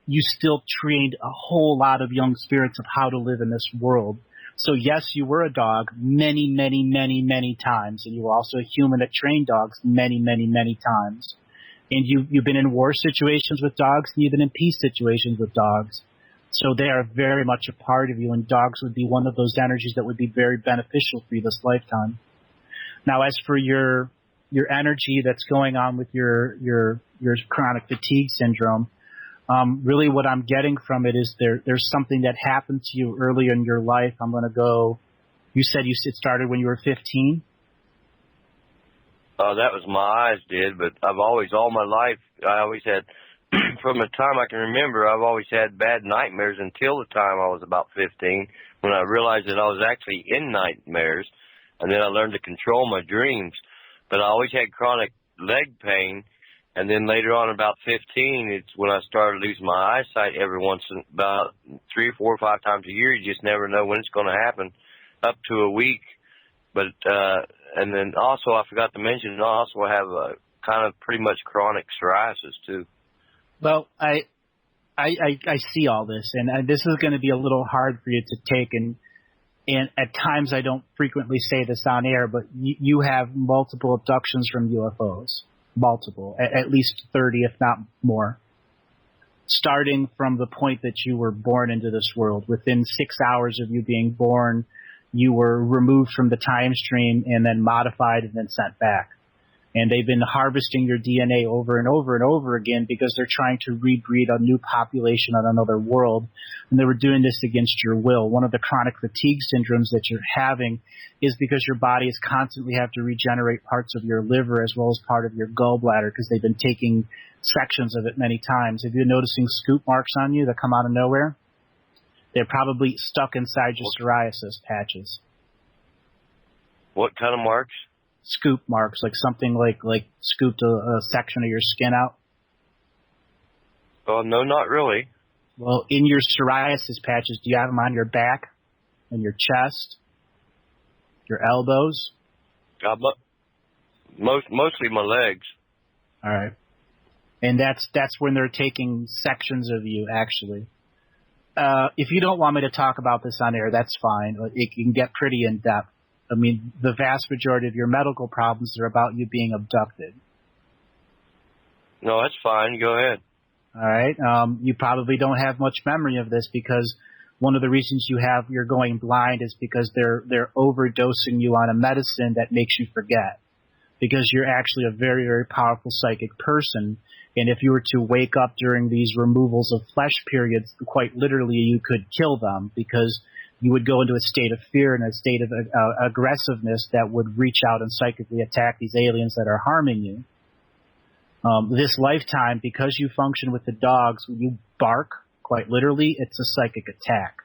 you still trained a whole lot of young spirits of how to live in this world. So yes, you were a dog many, many, many, many times, and you were also a human that trained dogs many, many, many times. And you've been in war situations with dogs, and you've been in peace situations with dogs. So they are very much a part of you, and dogs would be one of those energies that would be very beneficial for you this lifetime. Now, as for your energy that's going on with your chronic fatigue syndrome, really what I'm getting from it is there's something that happened to you earlier in your life. I'm going to go, you said it started when you were 15? That was my eyes did, but I've always, all my life, I always had, from the time I can remember, I've always had bad nightmares until the time I was about 15, when I realized that I was actually in nightmares, and then I learned to control my dreams. But I always had chronic leg pain, and then later on, about 15, it's when I started losing my eyesight every once in about 3 or 4 or 5 times a year. You just never know when it's going to happen, up to a week. But and then also, I forgot to mention, I also have a kind of pretty much chronic psoriasis too. Well, I see all this, and this is going to be a little hard for you to take, and at times I don't frequently say this on air, but you have multiple abductions from UFOs, multiple, at least 30, if not more, starting from the point that you were born into this world. Within 6 hours of you being born, you were removed from the time stream and then modified and then sent back. And they've been harvesting your DNA over and over and over again because they're trying to rebreed a new population on another world. And they were doing this against your will. One of the chronic fatigue syndromes that you're having is because your body is constantly have to regenerate parts of your liver as well as part of your gallbladder because they've been taking sections of it many times. Have you been noticing scoop marks on you that come out of nowhere? They're probably stuck inside your psoriasis patches. What kind of marks? Scoop marks, like something like scooped a section of your skin out? Oh, no, not really. Well, in your psoriasis patches, do you have them on your back, and your chest, your elbows? Mostly my legs. All right. And that's when they're taking sections of you, actually. If you don't want me to talk about this on air, that's fine. It can get pretty in-depth. I mean, the vast majority of your medical problems are about you being abducted. No, that's fine. Go ahead. All right. You probably don't have much memory of this because one of the reasons you're going blind is because they're overdosing you on a medicine that makes you forget. Because you're actually a very, very powerful psychic person. And if you were to wake up during these removals of flesh periods, quite literally you could kill them because you would go into a state of fear and a state of aggressiveness that would reach out and psychically attack these aliens that are harming you. This lifetime, because you function with the dogs, when you bark, quite literally, it's a psychic attack.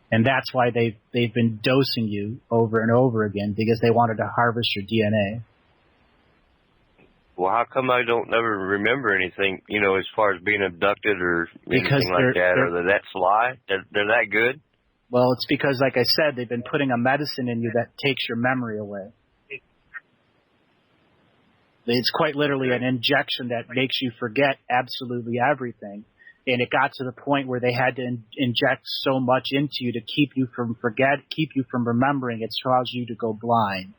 And that's why they've been dosing you over and over again, because they wanted to harvest your DNA. Well, how come I don't never remember anything, as far as being abducted or anything like that? Or that sly? They're that good? Well, it's because, like I said, they've been putting a medicine in you that takes your memory away. It's quite literally an injection that makes you forget absolutely everything. And it got to the point where they had to inject so much into you to keep you from remembering. It's caused you to go blind.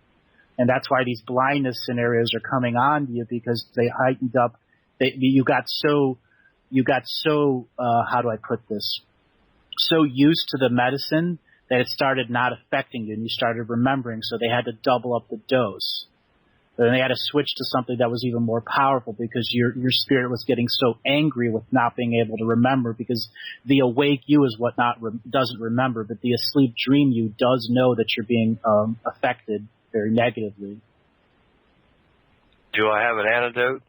And that's why these blindness scenarios are coming on to you, because they heightened up. You got so how do I put this? So used to the medicine that it started not affecting you, and you started remembering. So they had to double up the dose. But then they had to switch to something that was even more powerful because your spirit was getting so angry with not being able to remember, because the awake you is what doesn't remember, but the asleep dream you does know that you're being affected very negatively. Do I have an antidote?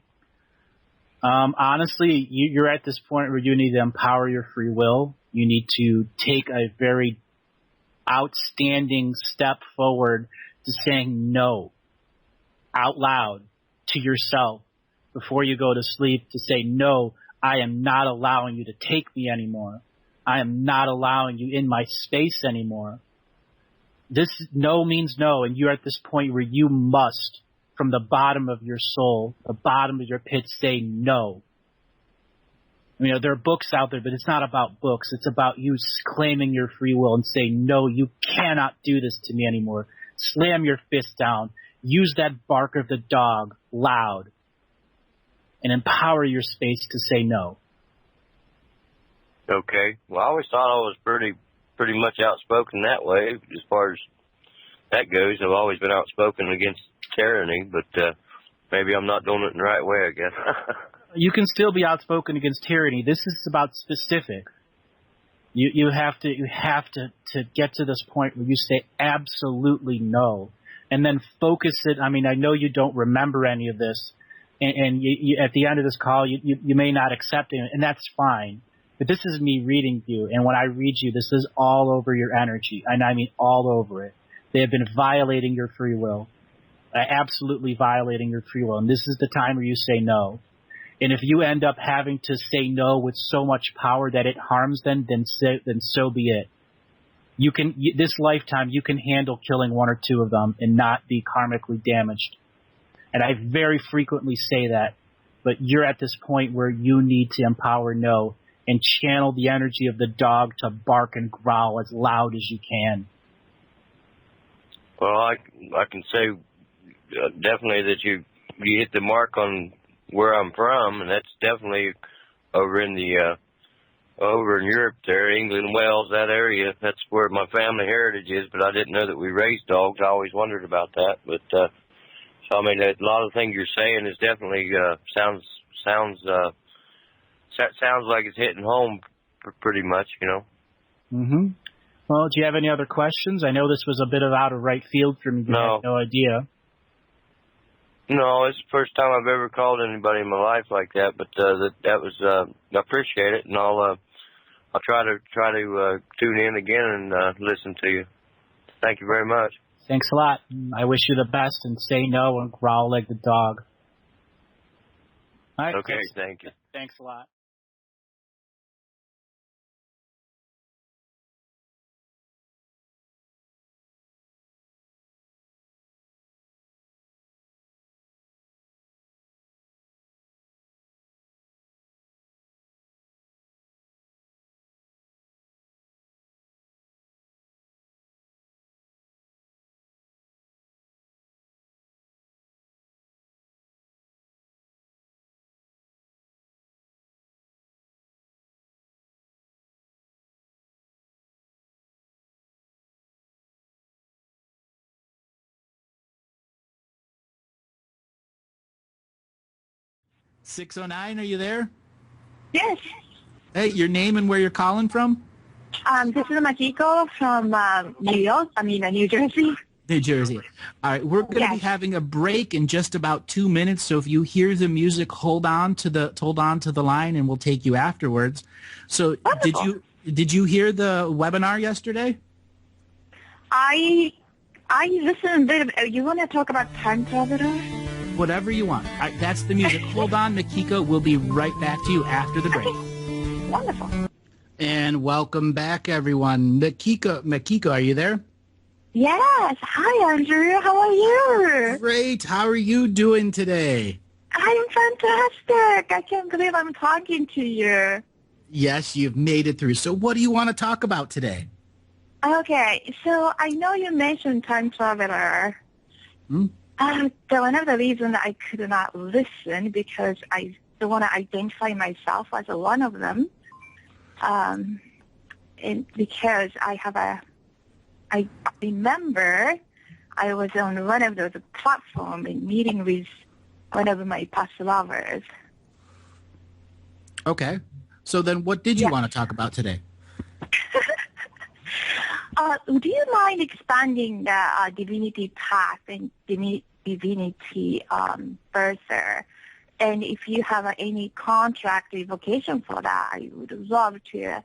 Honestly, you're at this point where you need to empower your free will. You need to take a very outstanding step forward to saying no out loud to yourself before you go to sleep, to say, no, I am not allowing you to take me anymore. I am not allowing you in my space anymore. This no means no, and you're at this point where you must from the bottom of your soul, the bottom of your pit, say no. You know, there are books out there, but it's not about books. It's about you claiming your free will and say, no, you cannot do this to me anymore. Slam your fist down. Use that bark of the dog loud and empower your space to say no. Okay. Well, I always thought I was pretty much outspoken that way. As far as that goes, I've always been outspoken against tyranny, but maybe I'm not doing it in the right way, I guess. You can still be outspoken against tyranny. This is about specific. You have to get to this point where you say absolutely no, and then focus it. I mean, I know you don't remember any of this, and you, at the end of this call, you may not accept it, and that's fine. But this is me reading you, and when I read you, this is all over your energy, and I mean all over it. They have been violating your free will, absolutely violating your free will, and this is the time where you say no. And if you end up having to say no with so much power that it harms them, then so be it. This lifetime, you can handle killing one or two of them and not be karmically damaged. And I very frequently say that, but you're at this point where you need to empower no and channel the energy of the dog to bark and growl as loud as you can. Well, I can say definitely that you hit the mark on where I'm from, and that's definitely over in Europe there, England, Wales, that area. That's where my family heritage is, but I didn't know that we raised dogs. I always wondered about that. But so I mean, a lot of things you're saying is definitely sounds like it's hitting home pretty much, you know. Mm-hmm. Well, do you have any other questions? I know this was a bit of out of right field for me. I have no idea. No, it's the first time I've ever called anybody in my life like that. But that was I appreciate it, and I'll try to tune in again and listen to you. Thank you very much. Thanks a lot. I wish you the best, and say no and growl like the dog. All right. Okay, thank you. Thanks a lot. .609, are you there? Yes. Hey, your name and where you're calling from? This is Makiko from New Jersey. New Jersey. All right, we're going to be having a break in just about 2 minutes. So if you hear the music, hold on to the line, and we'll take you afterwards. So Wonderful. did you hear the webinar yesterday? I listened a bit. You want to talk about time traveler? Whatever you want. All right, that's the music. Hold on, Makiko. We'll be right back to you after the break. Okay. Wonderful. And welcome back, everyone. Makiko, are you there? Yes. Hi, Andrew. How are you? Great. How are you doing today? I'm fantastic. I can't believe I'm talking to you. Yes, you've made it through. So what do you want to talk about today? Okay. So I know you mentioned time traveler. Hmm? One of the reasons I could not listen because I don't want to identify myself as one of them. And because I remember I was on one of those platforms in meeting with one of my past lovers. Okay. So then what did you want to talk about today? Do you mind expanding the divinity path and divinity birther? And if you have any contract revocation for that, I would love to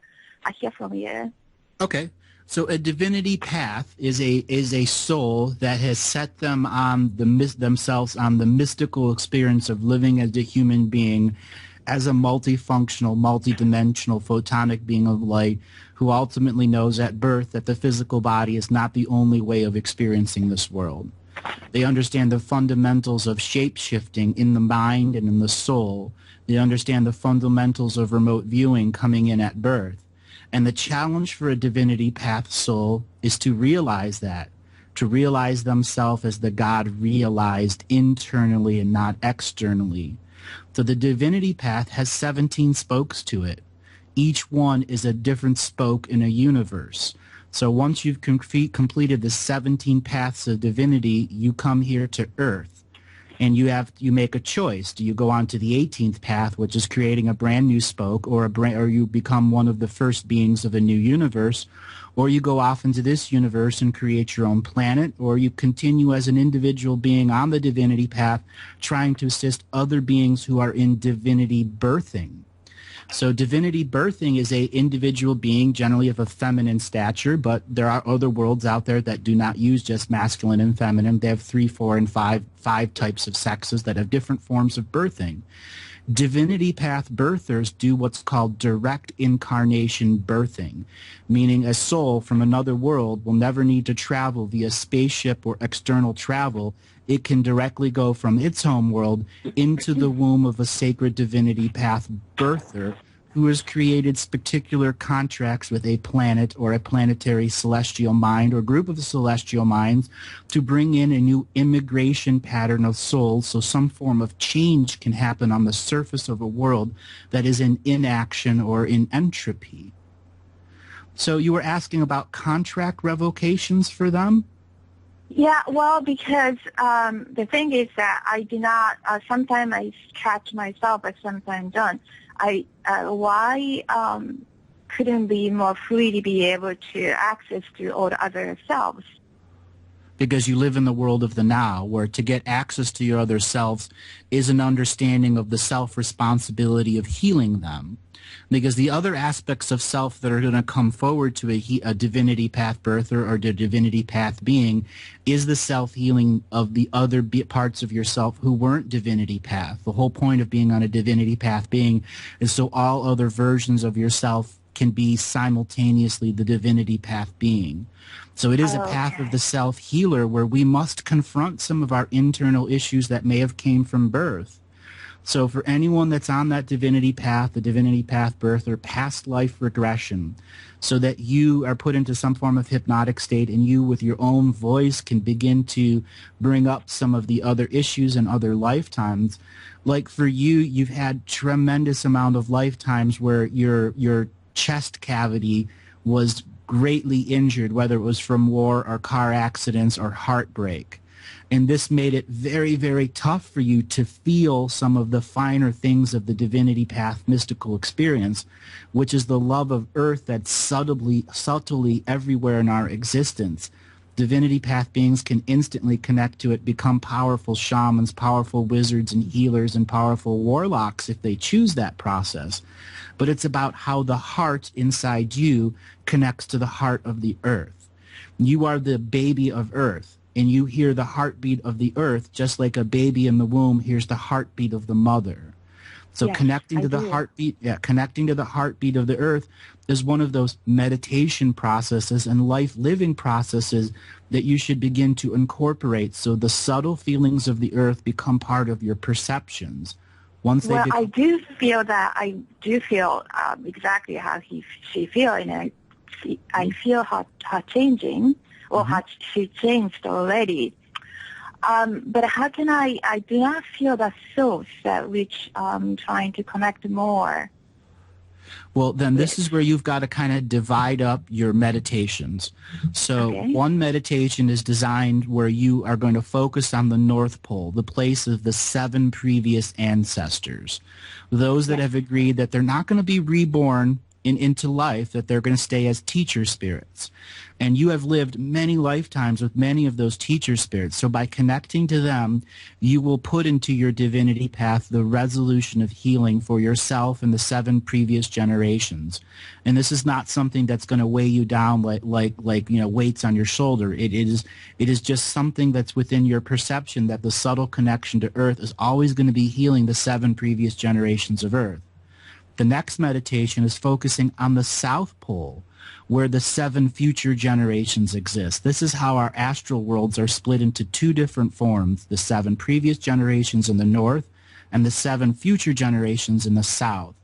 hear from you. Okay. So a divinity path is a soul that has set them on themselves on the mystical experience of living as a human being, as a multifunctional, multidimensional, photonic being of light, who ultimately knows at birth that the physical body is not the only way of experiencing this world. They understand the fundamentals of shape-shifting in the mind and in the soul. They understand the fundamentals of remote viewing coming in at birth. And the challenge for a divinity path soul is to realize that, to realize themselves as the God realized internally and not externally. So the divinity path has 17 spokes to it. Each one is a different spoke in a universe. So once you've completed the 17 paths of divinity, you come here to Earth, and you make a choice. Do you go on to the 18th path, which is creating a brand new spoke, or you become one of the first beings of a new universe, or you go off into this universe and create your own planet, or you continue as an individual being on the divinity path, trying to assist other beings who are in divinity birthing. So divinity birthing is a individual being, generally of a feminine stature, but there are other worlds out there that do not use just masculine and feminine. They have 3, 4, and 5 types of sexes that have different forms of birthing. Divinity path birthers do what's called direct incarnation birthing, meaning a soul from another world will never need to travel via spaceship or external travel. It can directly go from its home world into the womb of a sacred divinity path birther who has created particular contracts with a planet or a planetary celestial mind or group of celestial minds to bring in a new immigration pattern of souls, so some form of change can happen on the surface of a world that is in inaction or in entropy. So you were asking about contract revocations for them? Yeah, well, because the thing is that I do not, sometimes I catch myself, but sometimes don't. Why couldn't be more freely be able to access to all the other selves? Because you live in the world of the now, where to get access to your other selves is an understanding of the self-responsibility of healing them. Because the other aspects of self that are going to come forward to a divinity path birther or the divinity path being is the self-healing of the other parts of yourself who weren't divinity path. The whole point of being on a divinity path being is so all other versions of yourself can be simultaneously the divinity path being. So it is a path of the self-healer where we must confront some of our internal issues that may have came from birth. So for anyone that's on that divinity path, the divinity path birth, or past life regression, so that you are put into some form of hypnotic state and you with your own voice can begin to bring up some of the other issues in other lifetimes. Like for you, you've had tremendous amount of lifetimes where your chest cavity was greatly injured, whether it was from war or car accidents or heartbreak. And this made it very, very tough for you to feel some of the finer things of the divinity path mystical experience, which is the love of earth that's subtly everywhere in our existence. Divinity path beings can instantly connect to it, become powerful shamans, powerful wizards and healers, and powerful warlocks if they choose that process. But it's about how the heart inside you connects to the heart of the earth. You are the baby of earth. And you hear the heartbeat of the earth just like a baby in the womb hears the heartbeat of the mother. So yes, connecting to the heartbeat of the earth is one of those meditation processes and life living processes that you should begin to incorporate, so the subtle feelings of the earth become part of your perceptions. I do feel that exactly how she feels, and I feel her changing. Or how she changed already. But how can I do not feel the source that which I'm trying to connect more. Well, then this is where you've got to kind of divide up your meditations. So one meditation is designed where you are going to focus on the North Pole, the place of the 7 previous ancestors. Those that have agreed that they're not going to be reborn into life, that they're going to stay as teacher spirits. And you have lived many lifetimes with many of those teacher spirits. So by connecting to them, you will put into your divinity path the resolution of healing for yourself and the 7 previous generations. And this is not something that's going to weigh you down like weights on your shoulder. It is just something that's within your perception, that the subtle connection to Earth is always going to be healing the 7 previous generations of Earth. The next meditation is focusing on the South Pole, where the 7 future generations exist. This is how our astral worlds are split into 2 different forms, the 7 previous generations in the north and the 7 future generations in the south.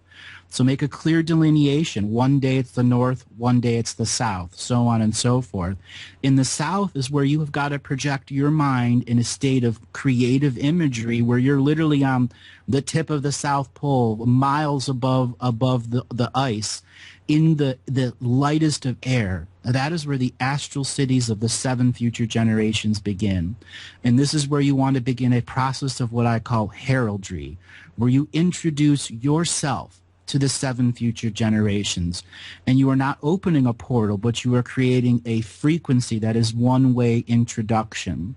So make a clear delineation. One day it's the north, one day it's the south, so on and so forth. In the south is where you have got to project your mind in a state of creative imagery where you're literally on the tip of the South Pole, miles above the ice, in the lightest of air. That is where the astral cities of the 7 future generations begin. And this is where you want to begin a process of what I call heraldry, where you introduce yourself to the 7 future generations. And you are not opening a portal, but you are creating a frequency that is one-way introduction.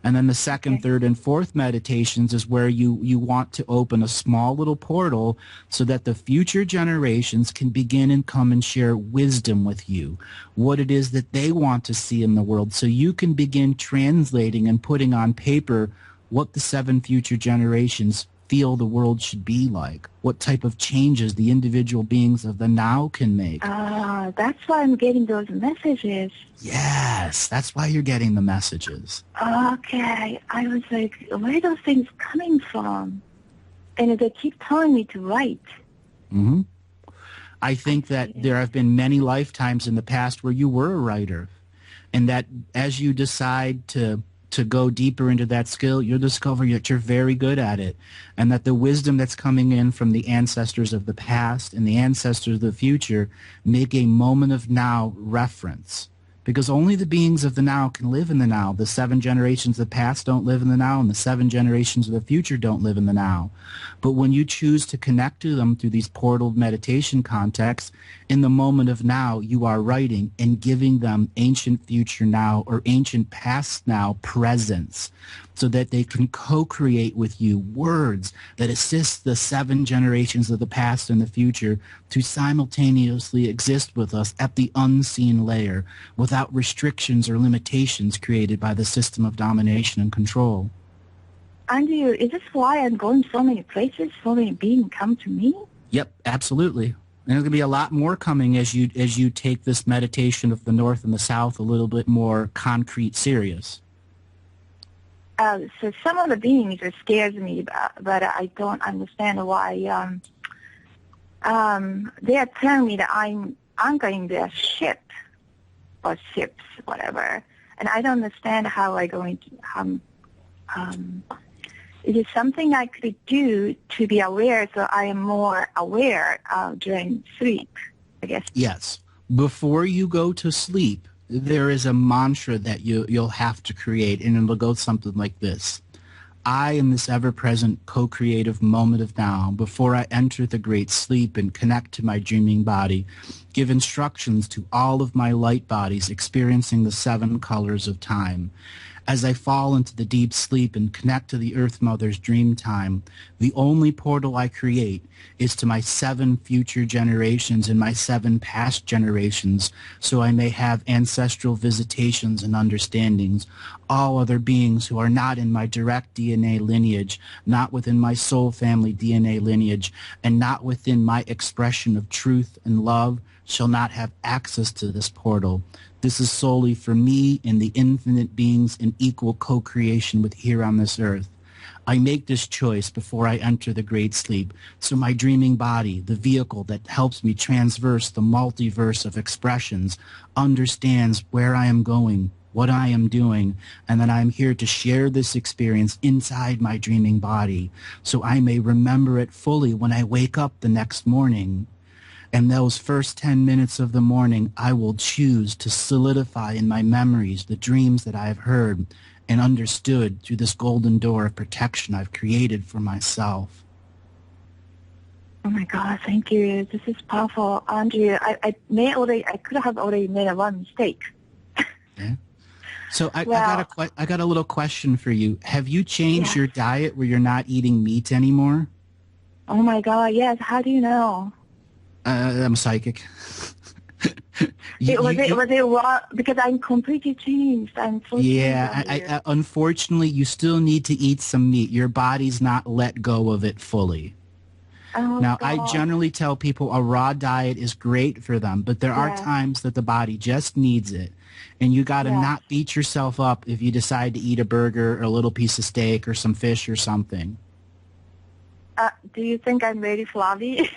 And then the second, third, and fourth meditations is where you want to open a small little portal so that the future generations can begin and come and share wisdom with you, what it is that they want to see in the world, so you can begin translating and putting on paper what the 7 future generations feel the world should be like, what type of changes the individual beings of the now can make. That's why I'm getting those messages. Yes, that's why you're getting the messages. Okay. I was like, where are those things coming from? And they keep telling me to write. Mm-hmm. I think that there have been many lifetimes in the past where you were a writer, and that as you decide to go deeper into that skill, you'll discover that you're very good at it, and that the wisdom that's coming in from the ancestors of the past and the ancestors of the future make a moment of now reference. Because only the beings of the now can live in the now. The 7 generations of the past don't live in the now, and the 7 generations of the future don't live in the now. But when you choose to connect to them through these portal meditation contexts, in the moment of now, you are writing and giving them ancient future now or ancient past now presence, so that they can co-create with you words that assist the 7 generations of the past and the future to simultaneously exist with us at the unseen layer without restrictions or limitations created by the system of domination and control. Andrew, is this why I'm going so many places, so many beings come to me? Yep, absolutely. And there's going to be a lot more coming as you take this meditation of the North and the South a little bit more concrete, serious. So some of the beings it scares me, but I don't understand why. They are telling me that I'm anchoring their ship or ships, whatever, and I don't understand how I'm going to. Is it something I could do to be aware, so I am more aware during sleep, I guess? Yes. Before you go to sleep, there is a mantra that you'll have to create, and it'll go something like this. I, in this ever-present co-creative moment of now, before I enter the great sleep and connect to my dreaming body, give instructions to all of my light bodies experiencing the 7 colors of time. As I fall into the deep sleep and connect to the Earth Mother's dream time, the only portal I create is to my 7 future generations and my 7 past generations, so I may have ancestral visitations and understandings. All other beings who are not in my direct DNA lineage, not within my soul family DNA lineage, and not within my expression of truth and love, shall not have access to this portal. This is solely for me and the infinite beings in equal co-creation with here on this earth. I make this choice before I enter the great sleep, so my dreaming body, the vehicle that helps me transverse the multiverse of expressions, understands where I am going, what I am doing, and that I am here to share this experience inside my dreaming body, so I may remember it fully when I wake up the next morning. And those first 10 minutes of the morning, I will choose to solidify in my memories the dreams that I have heard and understood through this golden door of protection I've created for myself. Oh my God, thank you. This is powerful, Andrew. I could have already made one mistake. Yeah. So I got a little question for you. Have you changed your diet where you're not eating meat anymore? Oh my God, yes. How do you know? I'm psychic. Was it wrong? Because I'm completely changed. I'm so I unfortunately, you still need to eat some meat. Your body's not let go of it fully. Oh, Now, God. I generally tell people a raw diet is great for them, but there are times that the body just needs it. And you got to not beat yourself up if you decide to eat a burger or a little piece of steak or some fish or something. Do you think I'm very flabby?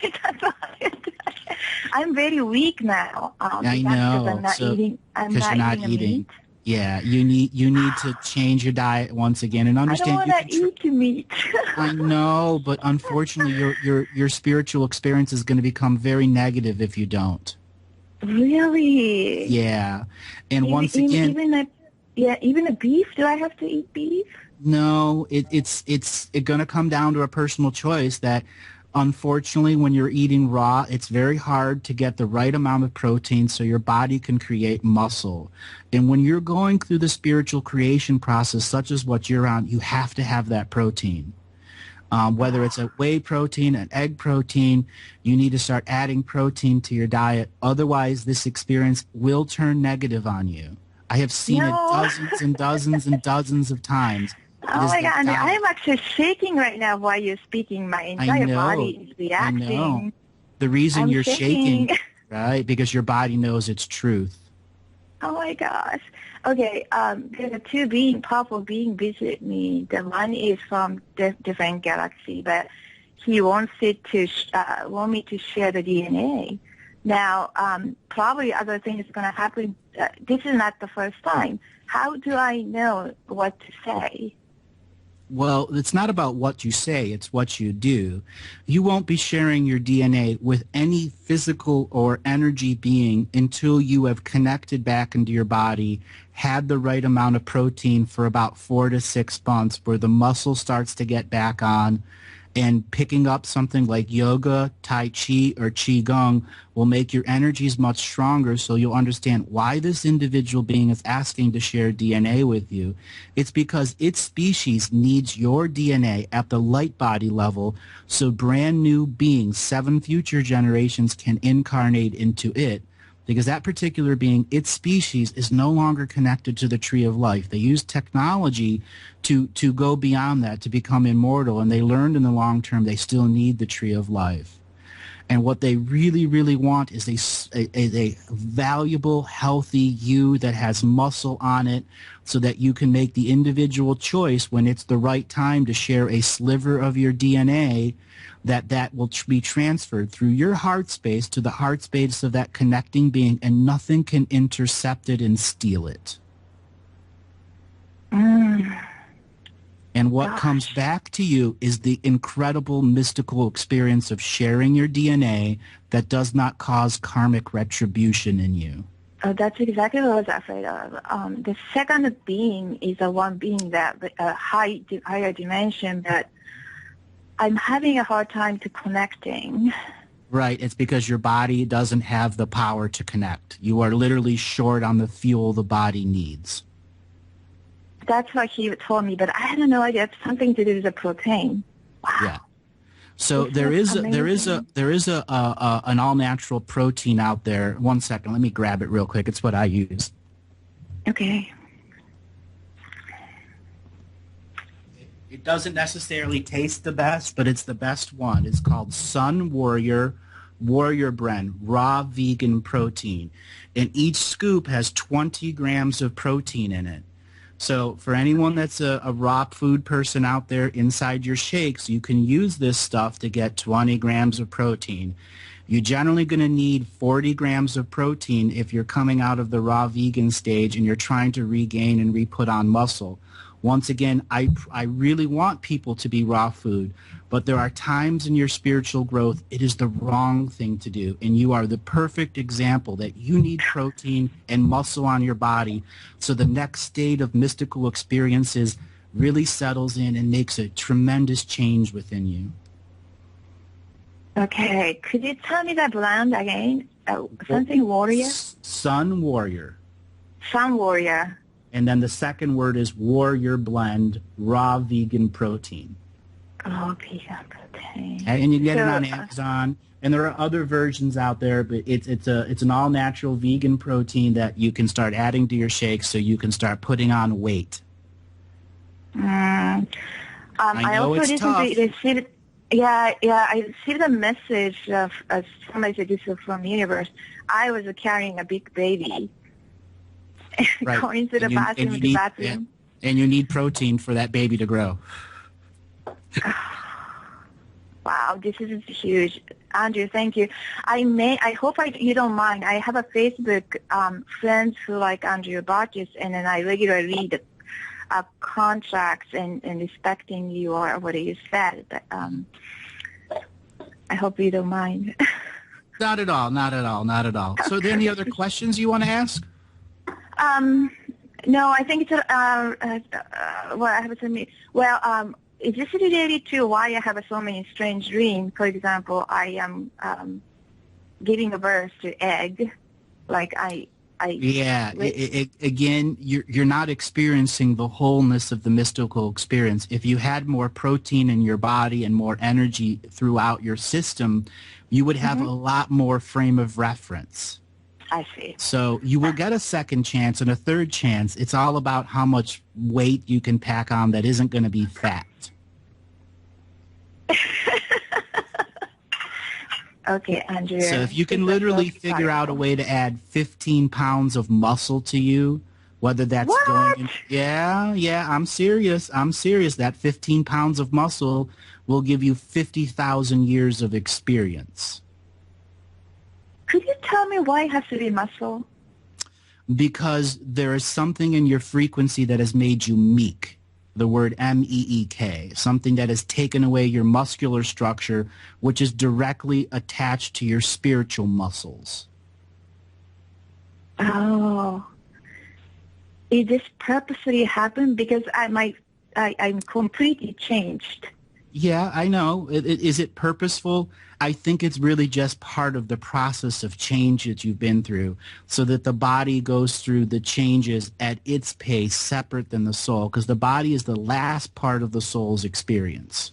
I'm very weak now. I because know. I'm not eating. I'm Because you're not eating eating. meat. Yeah, you need to change your diet once again and understand. I don't want to eat meat. I know, but unfortunately, your spiritual experience is going to become very negative if you don't. Really? Yeah, and once again, even a beef. Do I have to eat beef? no, it's going to come down to a personal choice that. Unfortunately, when you're eating raw, it's very hard to get the right amount of protein so your body can create muscle. And when you're going through the spiritual creation process, such as what you're on, you have to have that protein. Whether it's a whey protein, an egg protein, you need to start adding protein to your diet. Otherwise, this experience will turn negative on you. I have seen it dozens and dozens and dozens of times. Oh my God, Andrew, I am actually shaking right now while you're speaking. My entire body is reacting. I know. The reason you're shaking, right, because your body knows its truth. Oh my gosh. Okay, there are two powerful beings visit me. The one is from different galaxy, but he wants want me to share the DNA. Now, probably other things going to happen. This is not the first time. How do I know what to say? Well, it's not about what you say, it's what you do. You won't be sharing your DNA with any physical or energy being until you have connected back into your body, had the right amount of protein for about 4 to 6 months, where the muscle starts to get back on, and picking up something like yoga, tai chi, or qigong will make your energies much stronger, so you'll understand why this individual being is asking to share DNA with you. It's because its species needs your DNA at the light body level, so brand new beings, 7 future generations, can incarnate into it. Because that particular being, its species, is no longer connected to the tree of life. They use technology to go beyond that, to become immortal, and they learned in the long term they still need the tree of life. And what they really, really want is a valuable, healthy you that has muscle on it, so that you can make the individual choice when it's the right time to share a sliver of your DNA, that will be transferred through your heart space to the heart space of that connecting being, and nothing can intercept it and steal it. And what comes back to you is the incredible mystical experience of sharing your DNA that does not cause karmic retribution in you. That's exactly what I was afraid of. The second being is the one being that higher dimension, but I'm having a hard time to connecting. Right. It's because your body doesn't have the power to connect. You are literally short on the fuel the body needs. That's what he told me, but I had no idea. It's something to do with the protein. Wow. Yeah. So there is an all natural protein out there. 1 second, let me grab it real quick. It's what I use. Okay. It doesn't necessarily taste the best, but it's the best one. It's called Sun Warrior Blend Raw Vegan Protein, and each scoop has 20 grams of protein in it. So for anyone that's a raw food person out there, inside your shakes, you can use this stuff to get 20 grams of protein. You're generally going to need 40 grams of protein if you're coming out of the raw vegan stage and you're trying to regain and re-put on muscle. Once again, I really want people to be raw food, but there are times in your spiritual growth it is the wrong thing to do, and you are the perfect example that you need protein and muscle on your body so the next state of mystical experiences really settles in and makes a tremendous change within you. Okay, could you tell me that blend again? Something warrior? Sun Warrior. Sun Warrior. And then the second word is Warrior Blend Raw Vegan Protein. Oh, vegan protein. And you can get it on Amazon. And there are other versions out there, but it's an all-natural vegan protein that you can start adding to your shakes so you can start putting on weight. I know it's tough. Yeah, I received a message of somebody said this is from the universe. I was carrying a big baby, Right. going to the bathroom. Yeah, and you need protein for that baby to grow. Wow, this is huge. Andrew, thank you. I hope you don't mind. I have a Facebook friends who like Andrew Bartzis, and then I regularly read contracts and respecting you or what you said. But, I hope you don't mind. Not at all, not at all, not at all. So are there any other questions you want to ask? No, I think it's well, I have some. Well, is this related to why I have so many strange dreams? For example, I am giving birth to egg, like again, you're not experiencing the wholeness of the mystical experience. If you had more protein in your body and more energy throughout your system, you would have a lot more frame of reference. I see. So you will get a second chance and a third chance. It's all about how much weight you can pack on that isn't going to be fat. Okay, Andrew. So if you can literally figure out a way to add 15 pounds of muscle to you, whether that's going in, I'm serious. That 15 pounds of muscle will give you 50,000 years of experience. Could you tell me why it has to be muscle? Because there is something in your frequency that has made you meek. The word M-E-E-K, something that has taken away your muscular structure, which is directly attached to your spiritual muscles. Oh. Is this purposely happen? Because I'm completely changed. Yeah, I know. Is it purposeful? I think it's really just part of the process of change that you've been through, so that the body goes through the changes at its pace, separate than the soul, because the body is the last part of the soul's experience.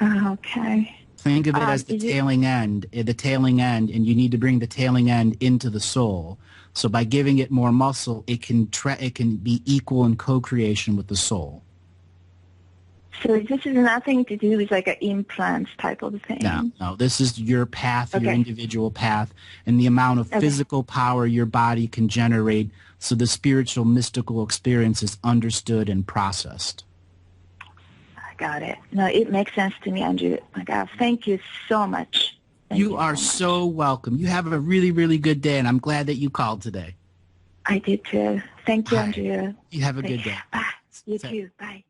Okay. Think of it as the tailing end, and you need to bring the tailing end into the soul. So by giving it more muscle, it can be equal in co-creation with the soul. So this is nothing to do with like an implants type of thing? No. This is your path, your individual path, and the amount of physical power your body can generate, so the spiritual, mystical experience is understood and processed. I got it. No, it makes sense to me, Andrew. My God, thank you so much. You are so welcome. You have a really, really good day, and I'm glad that you called today. I did too. Thank you, Andrew. You have a good day. Bye. You too. Bye.